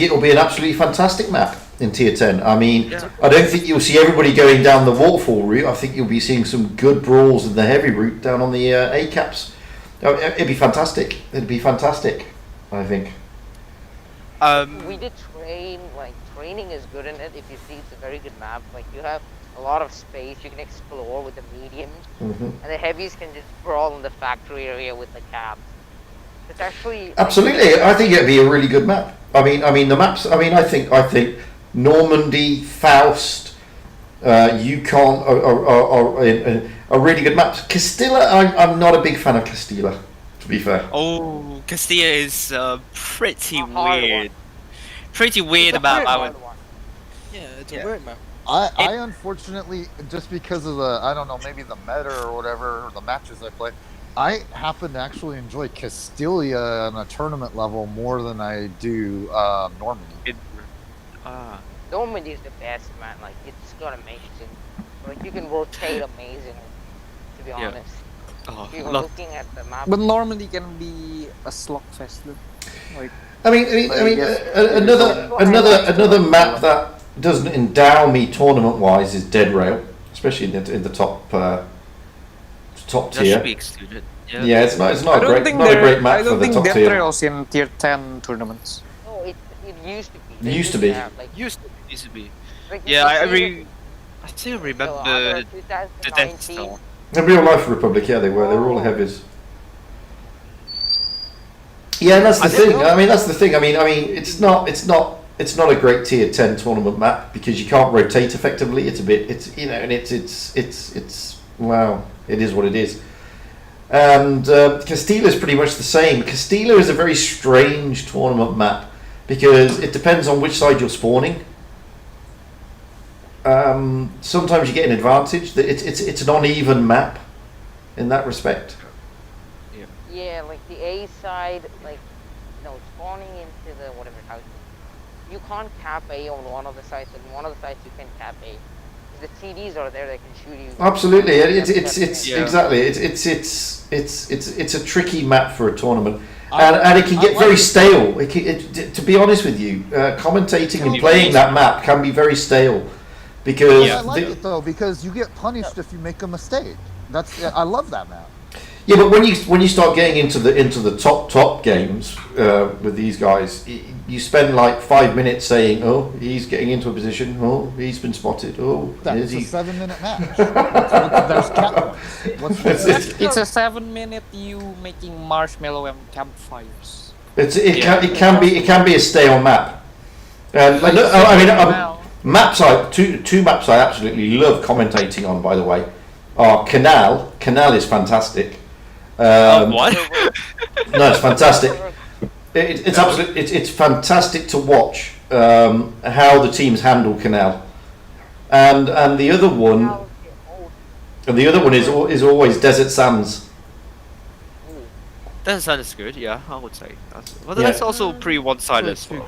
it'll be an absolutely fantastic map in tier 10. I mean, I don't think you'll see everybody going down the waterfall route. I think you'll be seeing some good brawls in the heavy route down on the A caps. It'd be fantastic. It'd be fantastic. I think. We did train, like, training is good in it. If you see, it's a very good map. Like, you have a lot of space, you can explore with the mediums, and the heavies can just brawl in the factory area with the caps. It's actually... Absolutely, I think it'd be a really good map. I mean the maps, I think Normandy, Faust, Yukon are really good maps. Castilla, I'm not a big fan of Castilla, to be fair. Oh, Castilla is pretty A hard weird. one. Pretty weird about Hard our. one. Yeah, it's Yeah. a weird map. I unfortunately, just because of the, I don't know, maybe the meta or whatever, or the matches I play, I happen to actually enjoy Castilla on a tournament level more than I do Normandy. Normandy is the best, man. Like, it's got amazing. Like, you can rotate amazing, to be Yeah. honest. Oh, If you were look. looking at the map... But Normandy can be a slugfest. Though. Like, Another map that doesn't endow me tournament-wise is Dead Rail, especially in the top That should tier. be excluded. Yeah, it's not I a don't great think not a great I map for don't the think top Death tier. Rail's in tier 10 tournaments. It used to be. It They used to didn't be. have, like, Used to be. like, Yeah, I mean, still so remember either the Death 2019, Star. In real life Republic, yeah, they were. They were all heavies. Yeah, and that's the thing. I mean, that's the thing. I mean, it's not a great tier 10 tournament map because you can't rotate effectively. It's a bit, and it's wow. It is what it is. And Castilla is pretty much the same. Castilla is a very strange tournament map because it depends on which side you're spawning. Sometimes you get an advantage. That it's an uneven map in that respect. yeah, like the A side, like, spawning into the whatever house. You can't cap A on one of the sides, and one of the sides you can cap A. The TDs are there; they can shoot you. Absolutely, it's Yeah. exactly it's a tricky map for a tournament, and it can get very stale. To be honest with you, commentating and playing that map can be very stale because I like it though because you get punished if you make a mistake. I love that map. yeah, but when you start getting into the top games with these guys, you spend like 5 minutes saying, "Oh, he's getting into a position. Oh, he's been spotted. Oh, That's is he?" a 7-minute match. There's cap points. It's a 7-minute you making marshmallow and campfires. It can be a stale map. Maps two maps I absolutely love commentating on. By the way, are Canal. Canal is fantastic. What? No, it's fantastic. It's fantastic to watch how the teams handle Canal, and the other one is always Desert Sands. That sounds good. Yeah, I would say. That's also pretty one-sided as well.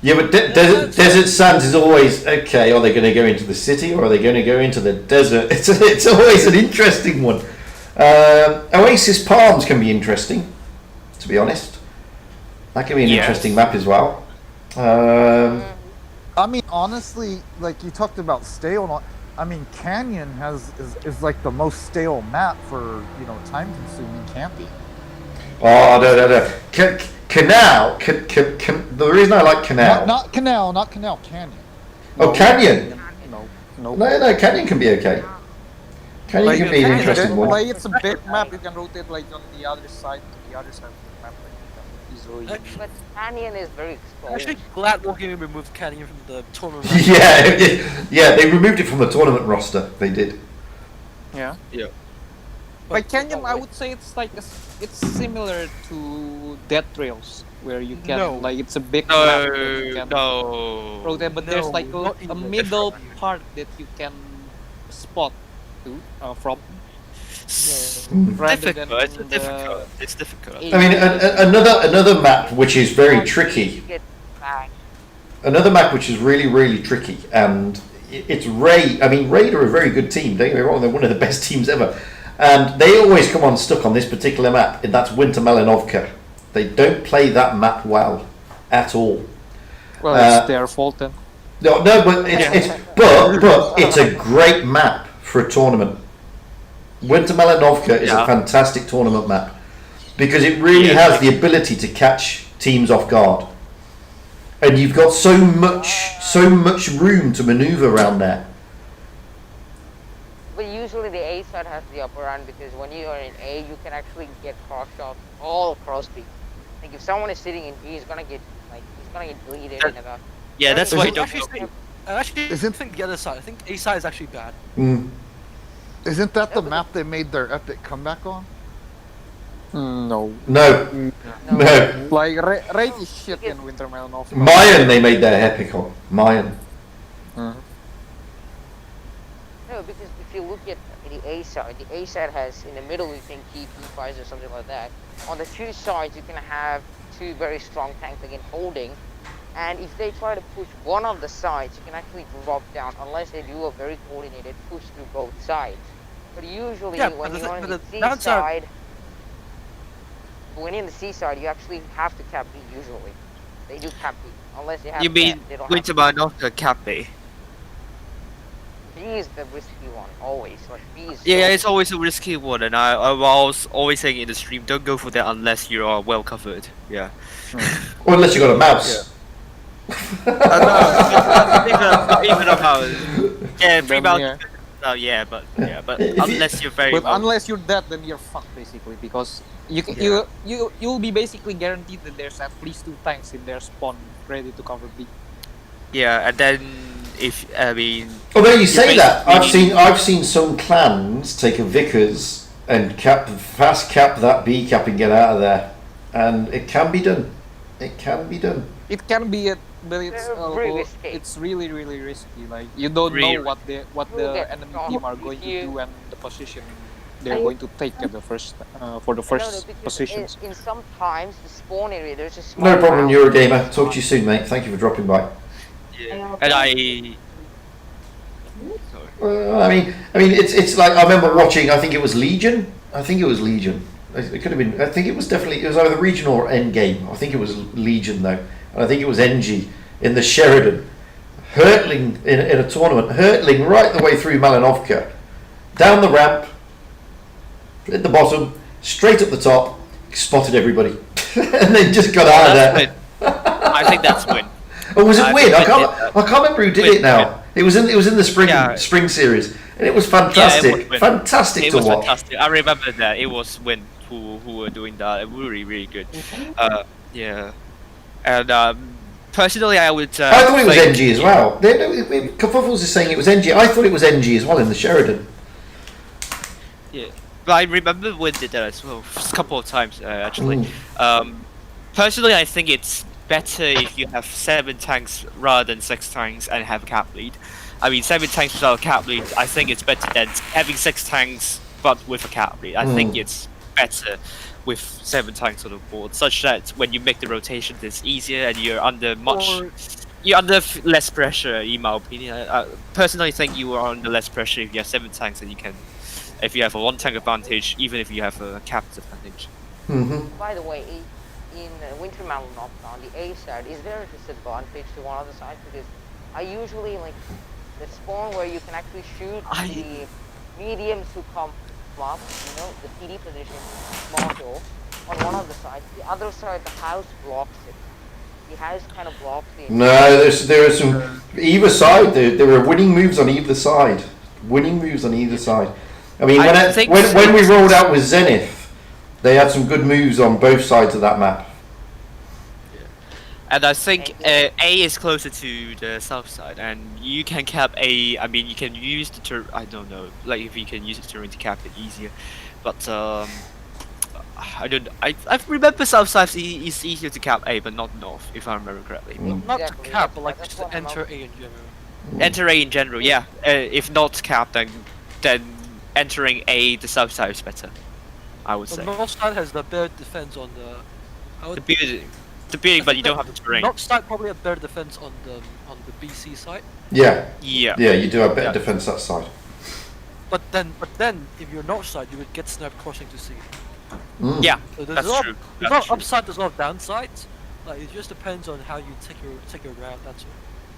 Yeah, but Desert Sands is always okay. Are they going to go into the city or are they going to go into the desert? It's always an interesting one. Oasis Palms can be interesting, to be honest. That can be an interesting map as well. I mean, honestly, like you talked about stale. I mean, Canyon is like the most stale map for time-consuming camping. Oh no! Canal. The reason I like Canal. Not Canal. Canyon. Oh, Canyon. No. No. Canyon can be okay. Canyon can be an interesting one. Like it's a big map, you can rotate like on the other side to the other side of the map easily. But Canyon is very exposed. I'm actually glad Wargaming removed Canyon from the tournament. yeah, they removed it from the tournament roster. They did. Yeah. Yeah. Like Canyon, I would say it's like it's similar to Death Trails, where you can like it's a big map that you can rotate, but there's like a middle part that you can spot to from. It's difficult. I mean, another map which is very tricky. Another map which is really tricky, and it's Raid. I mean, Raid are a very good team. Don't get me wrong; they're one of the best teams ever. And they always come unstuck on this particular map, and that's Winter Malinovka. They don't play that map well at all. Well, it's their fault then. No, but it's a great map for a tournament. Winter Malinovka is a fantastic tournament map because it really has the ability to catch teams off guard, and you've got so much room to maneuver around there. But usually the A side has the upper hand because when you are in A, you can actually get cross shots all across B. Like if someone is sitting in B, he's gonna get deleted in about. Yeah, that's why. I actually think the other side. I think A side is actually bad. Isn't that the map they made their epic comeback on? No. Like Raid is shit in Winter Malinovka. Mayan, they made their epic on Mayan. No, because if you look at the A side has in the middle you can keep E5s or something like that. On the two sides you can have two very strong tanks again holding, and if they try to push one of the sides, you can actually drop down unless they do a very coordinated push through both sides. But usually when you're on the C side, when you're in the C side, you actually have to cap B usually. They do cap B unless they have. You mean Winter Malinovka cap B? B is the risky one, always. Like B is. Yeah, it's always a risky one, and I was always saying in the stream, don't go for that unless you are well covered. Yeah. Or unless you got a mouse. Even about yeah, 3 Then, mountains. yeah. But unless you're very But well. unless you're dead, then you're fucked basically, because you'll be basically guaranteed that there's at least 2 tanks in their spawn ready to cover B. Yeah, and then if I mean. Although you say that, I've seen some clans take a Vickers and fast cap that B cap and get out of there, and it can be done. It can be done. It can be it, but it's Very risky. it's really risky. Like you don't know what the enemy team are going to do and the position they're going to take at the first for the first positions. In some times the spawn area there's a small No problem, mound. Eurogamer. Talk to you soon, mate. Thank you for dropping by. Yeah. And I I mean, it's like I remember watching. I think it was Legion. It could have been. I think it was definitely. It was either Region or Endgame. I think it was Legion though, and I think it was NG in the Sheridan, hurtling in a tournament, hurtling right the way through Malinovka, down the ramp, at the bottom, straight up the top, spotted everybody, and they just got out of there. I think that's win. Oh, was it Win? I can't remember who did Win, it now. It was in the spring series, and it was fantastic. Win. Fantastic It to was watch. fantastic. I remember that it was Win who were doing that. Really good. Yeah, and personally, I would. I thought it was think- NG as well. Kerfuffles is saying it was NG. I thought it was NG as well in the Sheridan. Yeah, but I remember Win did that as well a couple of times actually. Personally, I think it's better if you have 7 tanks rather than 6 tanks and have a cap lead. I mean, 7 tanks without a cap lead, I think it's better than having 6 tanks but with a cap lead. I think it's better with 7 tanks on the board, such that when you make the rotations, it's easier and you're under less pressure. In my opinion, I personally think you are under less pressure if you have 7 tanks and if you have a 1 tank advantage, even if you have a cap advantage. By the way, in Winter Malinovka on the A side, is there a disadvantage to one other side? Because I usually like the spawn where you can actually shoot the mediums who come up, the PD position module on one of the sides. The other side, the house blocks it. The house kind of blocks the. No, there are some either side. There are winning moves on either side. I mean, when we rolled out with Zenith, they had some good moves on both sides of that map. And I think A is closer to the south side, and you can cap A. I mean, you can use the terrain. I don't know, like if you can use the terrain to cap it easier, but I don't. I remember south side is easier to cap A, but not north, if I remember correctly. Not to cap, but like just to enter A in general. Enter A in general, yeah. If not cap, then entering A the south side is better. I would say. The north side has the better defense on the. The building, but you don't have the terrain. North side probably have better defense on the BC side. Yeah, Yeah, you do have better defense that side. But then if you're north side, you would get sniped crossing to C. Yeah, So that's true. There's a lot of upside, there's a lot of downsides. Like it just depends on how you take your route. That's all.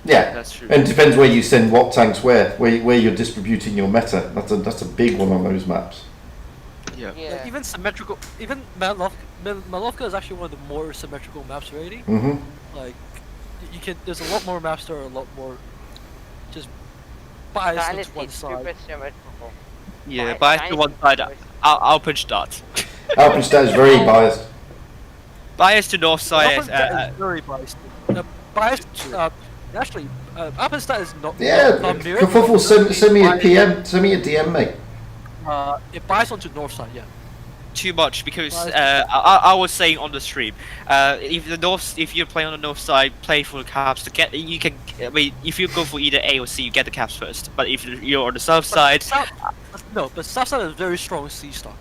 Yeah, That's true. and it depends where you send what tanks where you're distributing your meta. That's a big one on those maps. Yeah. Like, even symmetrical, even Malovka is actually one of the more symmetrical maps already. Like you can, there's a lot more maps that are a lot more just biased Dynasty to one side. super symmetrical. Yeah, biased to one side. I'll punch that. Alpenstadt is very biased. Biased to north side. Alpenstadt is very biased. Biased. Actually, Alpenstadt is not. Yeah, not near, Kerfuffle, but send me a PM, send me a DM, mate. It biased onto north side, yeah. Too much because I was saying on the stream, if you're playing on the north side, play for the caps to get. You can. I mean, if you go for either A or C, you get the caps first. But if you're on the south side, but south side is very strong C star.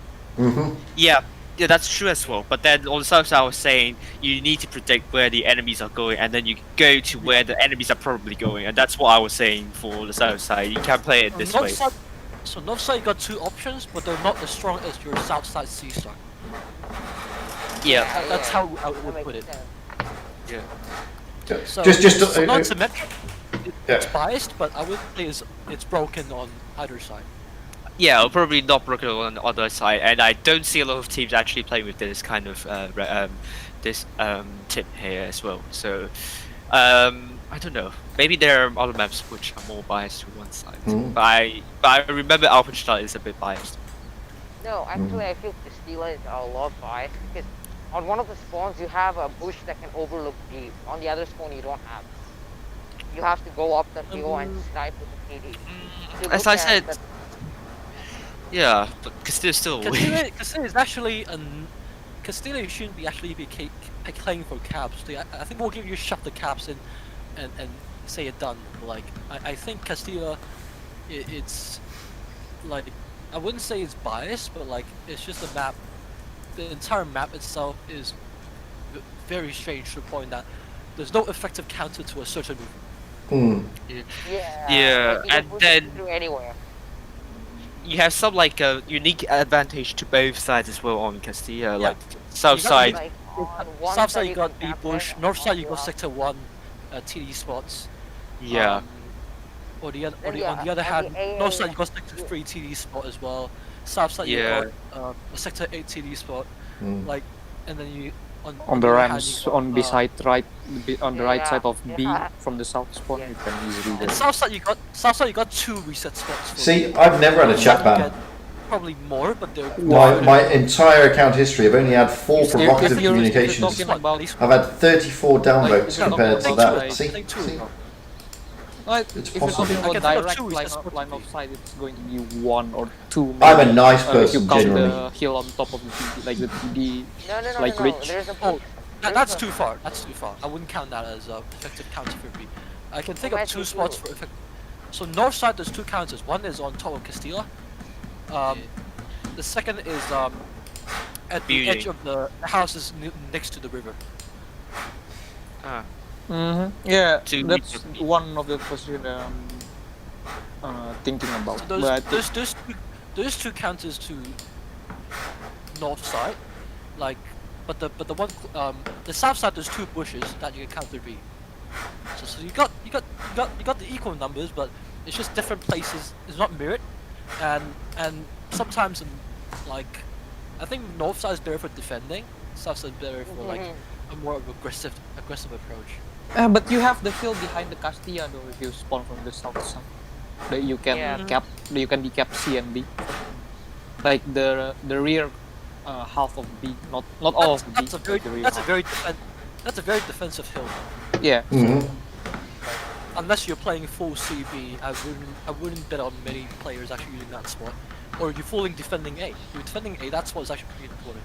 yeah, that's true as well. But then on the south side, I was saying you need to predict where the enemies are going, and then you go to where the enemies are probably going, and that's what I was saying for the south side. You can play it this way. So north side you got 2 options, but they're not as strong as your south side C star. Yeah. That's how I would put it. Yeah. So Just not symmetric. It's yeah. biased, but I would say it's broken on either side. Yeah, I'll probably not broken on the other side, and I don't see a lot of teams actually playing with this kind of tip here as well. So I don't know. Maybe there are other maps which are more biased to one side. Mm. But I remember Alpenstadt is a bit biased. No, actually, I feel Castilla is a lot biased because on one of the spawns you have a bush that can overlook deep. On the other spawn you don't have. You have to go up the hill and snipe with the PD. As I said, yeah, but Castilla is still away. Castilla is actually Castilla shouldn't be actually be playing for caps. I think we'll give you shove the caps in, and say it done. Like I think Castilla, it's like I wouldn't say it's biased, but like it's just a map. The entire map itself is very strange to the point that there's no effective counter to a certain move. Yeah, and then anywhere. you have some like a unique advantage to both sides as well on Castilla. Yeah. Like south side. Like, South side you got B bush, north side you got sector 1 TD spots. Yeah. On the other hand, north side you got sector 3 TD spot as well. South side you got a sector 8 TD spot. Like, and then you on the ramps on beside right on the right side of B from the south spawn you can easily and go. south side you got 2 reset spots. See, I've never had a chat ban. Probably more, but they're My entire account history, I've only had 4 provocative communications. I've had 34 downvotes compared to that. See? If you're talking about direct line of sight, it's going to be 1 or 2. I'm a nice person, if you count generally. the hill on top of the PD, like the PD, No, like ridge. That's too far. That's too far. I wouldn't count that as effective counter for B. I can think of 2 spots for effect. So north side there's 2 counters. One is on top of Castilla. The second is at the edge of the houses next to the river. Yeah, that's one of the position thinking about. So there's 2 counters to north side, like, but the one the south side there's 2 bushes that you can counter B. So you got the equal numbers, but it's just different places. It's not mirrored, and sometimes like I think north side is better for defending, south side is better for like a more aggressive approach. But you have the field behind the Castilla though if you spawn from the south side. That you can decap C and B. Like the rear half of B, not all of B. That's a very defensive hill. Yeah. Unless you're playing full CB, I wouldn't bet on many players actually using that spot. Or you're fully defending A. If you're defending A, that spot is actually pretty important.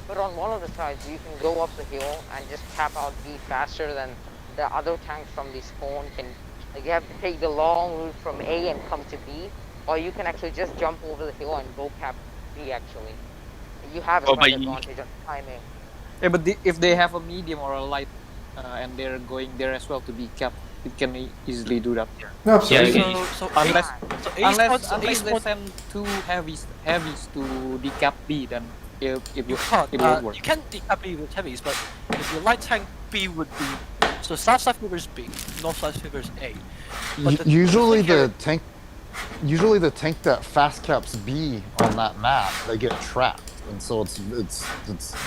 But on one of the sides, you can go up the hill and just cap out B faster than the other tanks from the spawn can. Like you have to take the long route from A and come to B, or you can actually just jump over the hill and go cap B. Actually, you have a slight advantage on timing. Yeah, but if they have a medium or a light, and they're going there as well to be capped, it can easily do that. Absolutely. Unless they send 2 heavies to decap B, then it won't work. You can decap B with heavies, but if your light tank B would be so south side favors B, north side favors A. Usually the tank that fast caps B on that map, they get trapped, and so it's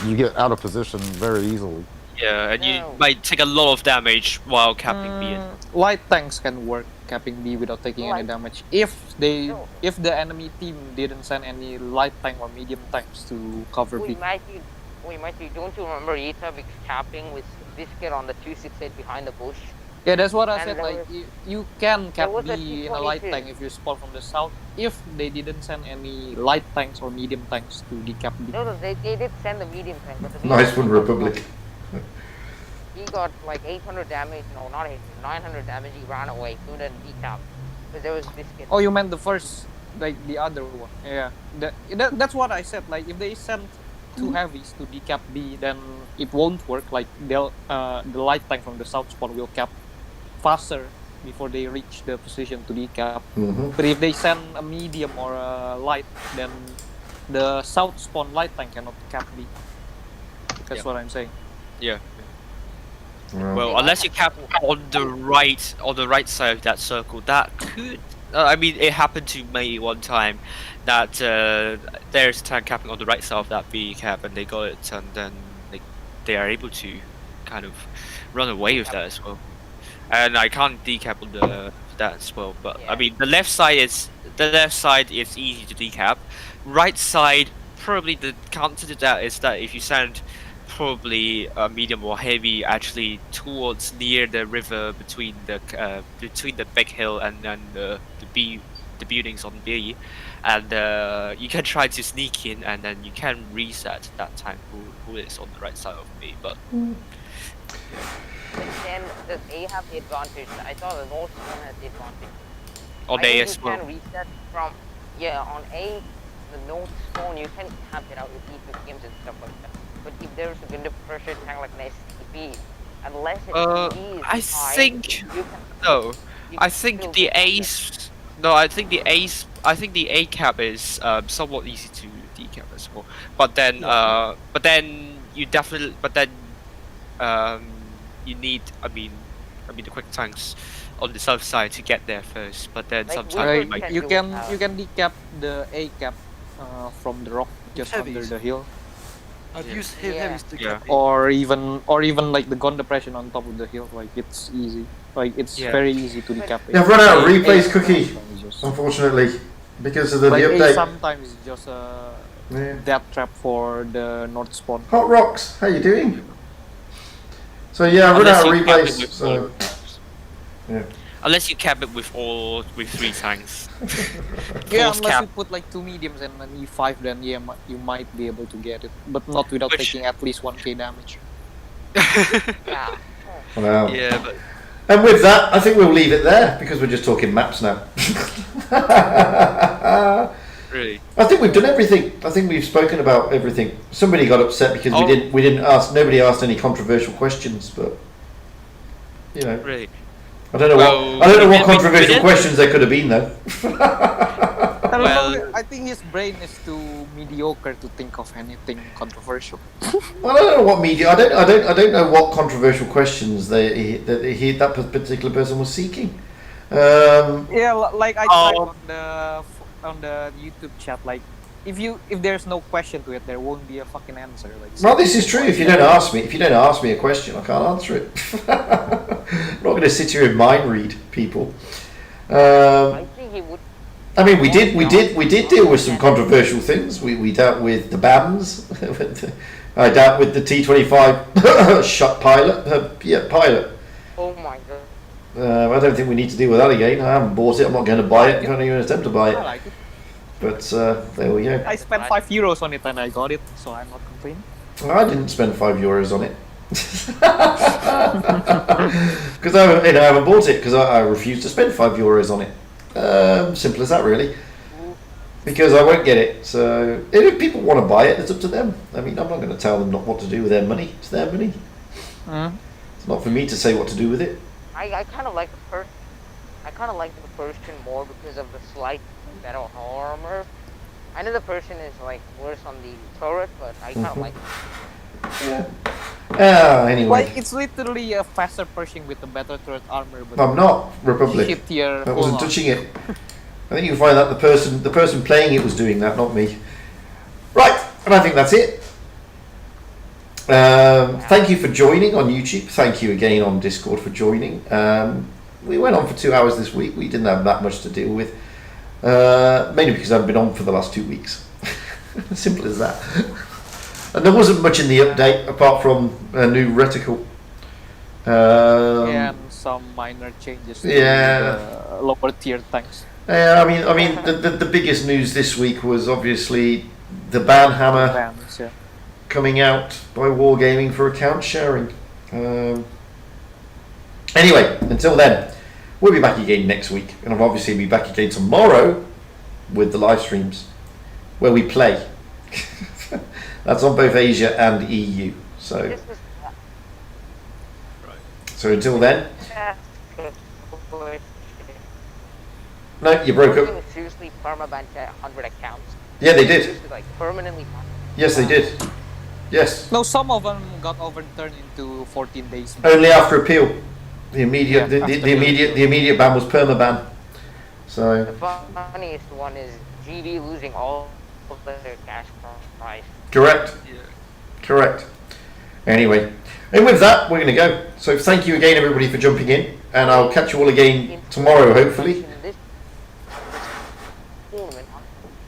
you get out of position very easily. Yeah, and you might take a lot of damage while capping B. Light tanks can work capping B without taking any damage if the enemy team didn't send any light tank or medium tanks to cover B. We might be. Don't you remember Yitabik's capping with Biscuit on the 268 behind the bush? Yeah, that's what I said. Like you can cap B in a light tank if you spawn from the south. If they didn't send any light tanks or medium tanks to decap B. No, they did send the medium tank. But the Nice one, Republic. He got like 800 damage. No, not 800. 900 damage. He ran away. Couldn't decap because there was Biscuit. Oh, you meant the first, like the other one? Yeah, that's what I said. Like if they send 2 heavies to decap B, then it won't work. Like the light tank from the south spawn will cap faster before they reach the position to decap. But if they send a medium or a light, then the south spawn light tank cannot cap B. That's what I'm saying. Yeah. Well, unless you cap on the right side of that circle, that could. I mean, it happened to me one time that there's a tank capping on the right side of that B cap, and they got it, and then they are able to kind of run away with that as well. And I can't decap on that as well. But I mean, the left side is easy to decap. Right side, probably the counter to that is that if you send probably medium or heavy actually towards near the river between the big hill and then the buildings on B, and you can try to sneak in and then you can reset that time who is on the right side of B. But then does A have the advantage? I thought the North one has the advantage. on A as well. You can reset from on A, the North spawn you can cap it out with E50Ms and stuff like that. But if there's a wind of pressure tank like an STP, unless it's I think no. I think the A's. No, I think the A's. I think the A cap is somewhat easy to decap as well. But then, you definitely. But then, you need. I mean, the quick tanks on the south side to get there first. But then Like, sometimes You can decap the A cap from the rock just under Heavies. the hill, I've Yeah. used heavies to Yeah. cap it. or even like the gun depression on top of the hill. Like it's easy. Like it's Yeah. very easy to decap it. Yeah, I've run out of A- replays, A Cookie. sometimes just- Unfortunately, because of the Like A update. sometimes is just a Yeah. death trap for the north spawn. Hot Rocks, how you doing? So yeah, I've run Unless out of you cap it replays. with So yeah. unless you cap it with 3 tanks. Yeah, Force unless cap. you put like 2 mediums and an E5, then yeah, you might be able to get it, but not without Which- taking at least 1k damage. Yeah. Wow. Yeah, but And with that, I think we'll leave it there because we're just talking maps now. really. I think we've done everything. I think we've spoken about everything. Somebody got upset because Oh. we didn't ask. Nobody asked any controversial questions, but you know, Really. I don't know Well, what we controversial didn't- questions there could have been though. I don't Well- know, I think his brain is too mediocre to think of anything controversial. Well, I don't know what media. I don't know what controversial questions that particular person was seeking. Yeah, like I Oh. tried on the YouTube chat, like if there's no question to it, there won't be a fucking answer. Like Well, this is true. If you don't ask me a question, I can't answer it. I'm not going to sit here and mind read people. I think he would. I mean, we did deal with some controversial things. We dealt with the BAMs. I dealt with the T-25 shot pilot. Pilot. Oh my god. I don't think we need to deal with that again. I haven't bought it. I'm not going to buy it. I can't even attempt to buy I it. like it. But there we go. I spent €5 on it and I got it, so I'm not complaining. I didn't spend €5 on it because I haven't bought it because I refused to spend €5 on it. Simple as that, really. Because I won't get it. So if people want to buy it, it's up to them. I mean, I'm not going to tell them not what to do with their money. It's their money. It's not for me to say what to do with it. I kind of like the first. I kind of like the Persian more because of the slight better armor. I know the Persian is like worse on the turret, but I kind of like it. Yeah. Anyway, Like it's literally a faster Pershing with a better turret armor, but I'm not Republic. shittier. I wasn't hull touching it. I think you can find that the person playing it was doing that, not me. Right, and I think that's it. Thank you for joining on YouTube. Thank you again on Discord for joining. We went on for 2 hours this week. We didn't have that much to deal with. Mainly because I've been on for the last 2 weeks. Simple as that. And there wasn't much in the update apart from a new reticle. Yeah, and some minor changes to the lower tier tanks. I mean, the biggest news this week was obviously the ban hammer Bans, yeah. coming out by Wargaming for account sharing. Anyway, until then, we'll be back again next week, and I'll obviously be back again tomorrow with the live streams where we play. That's on both Asia and EU. So until then, no, you broke up. Seriously, permaban 100 accounts. Yeah, they did. Seriously, like permanently. Yes, they did. Yes. No, some of them got overturned into 14 days. Only after appeal. The immediate, Yeah, the immediate ban was permaban. So. The funniest one is GD losing all of their cash prize. Correct. Yeah. Correct. Anyway, And with that, we're going to go. So thank you again, everybody, for jumping in, and I'll catch you all again tomorrow, hopefully.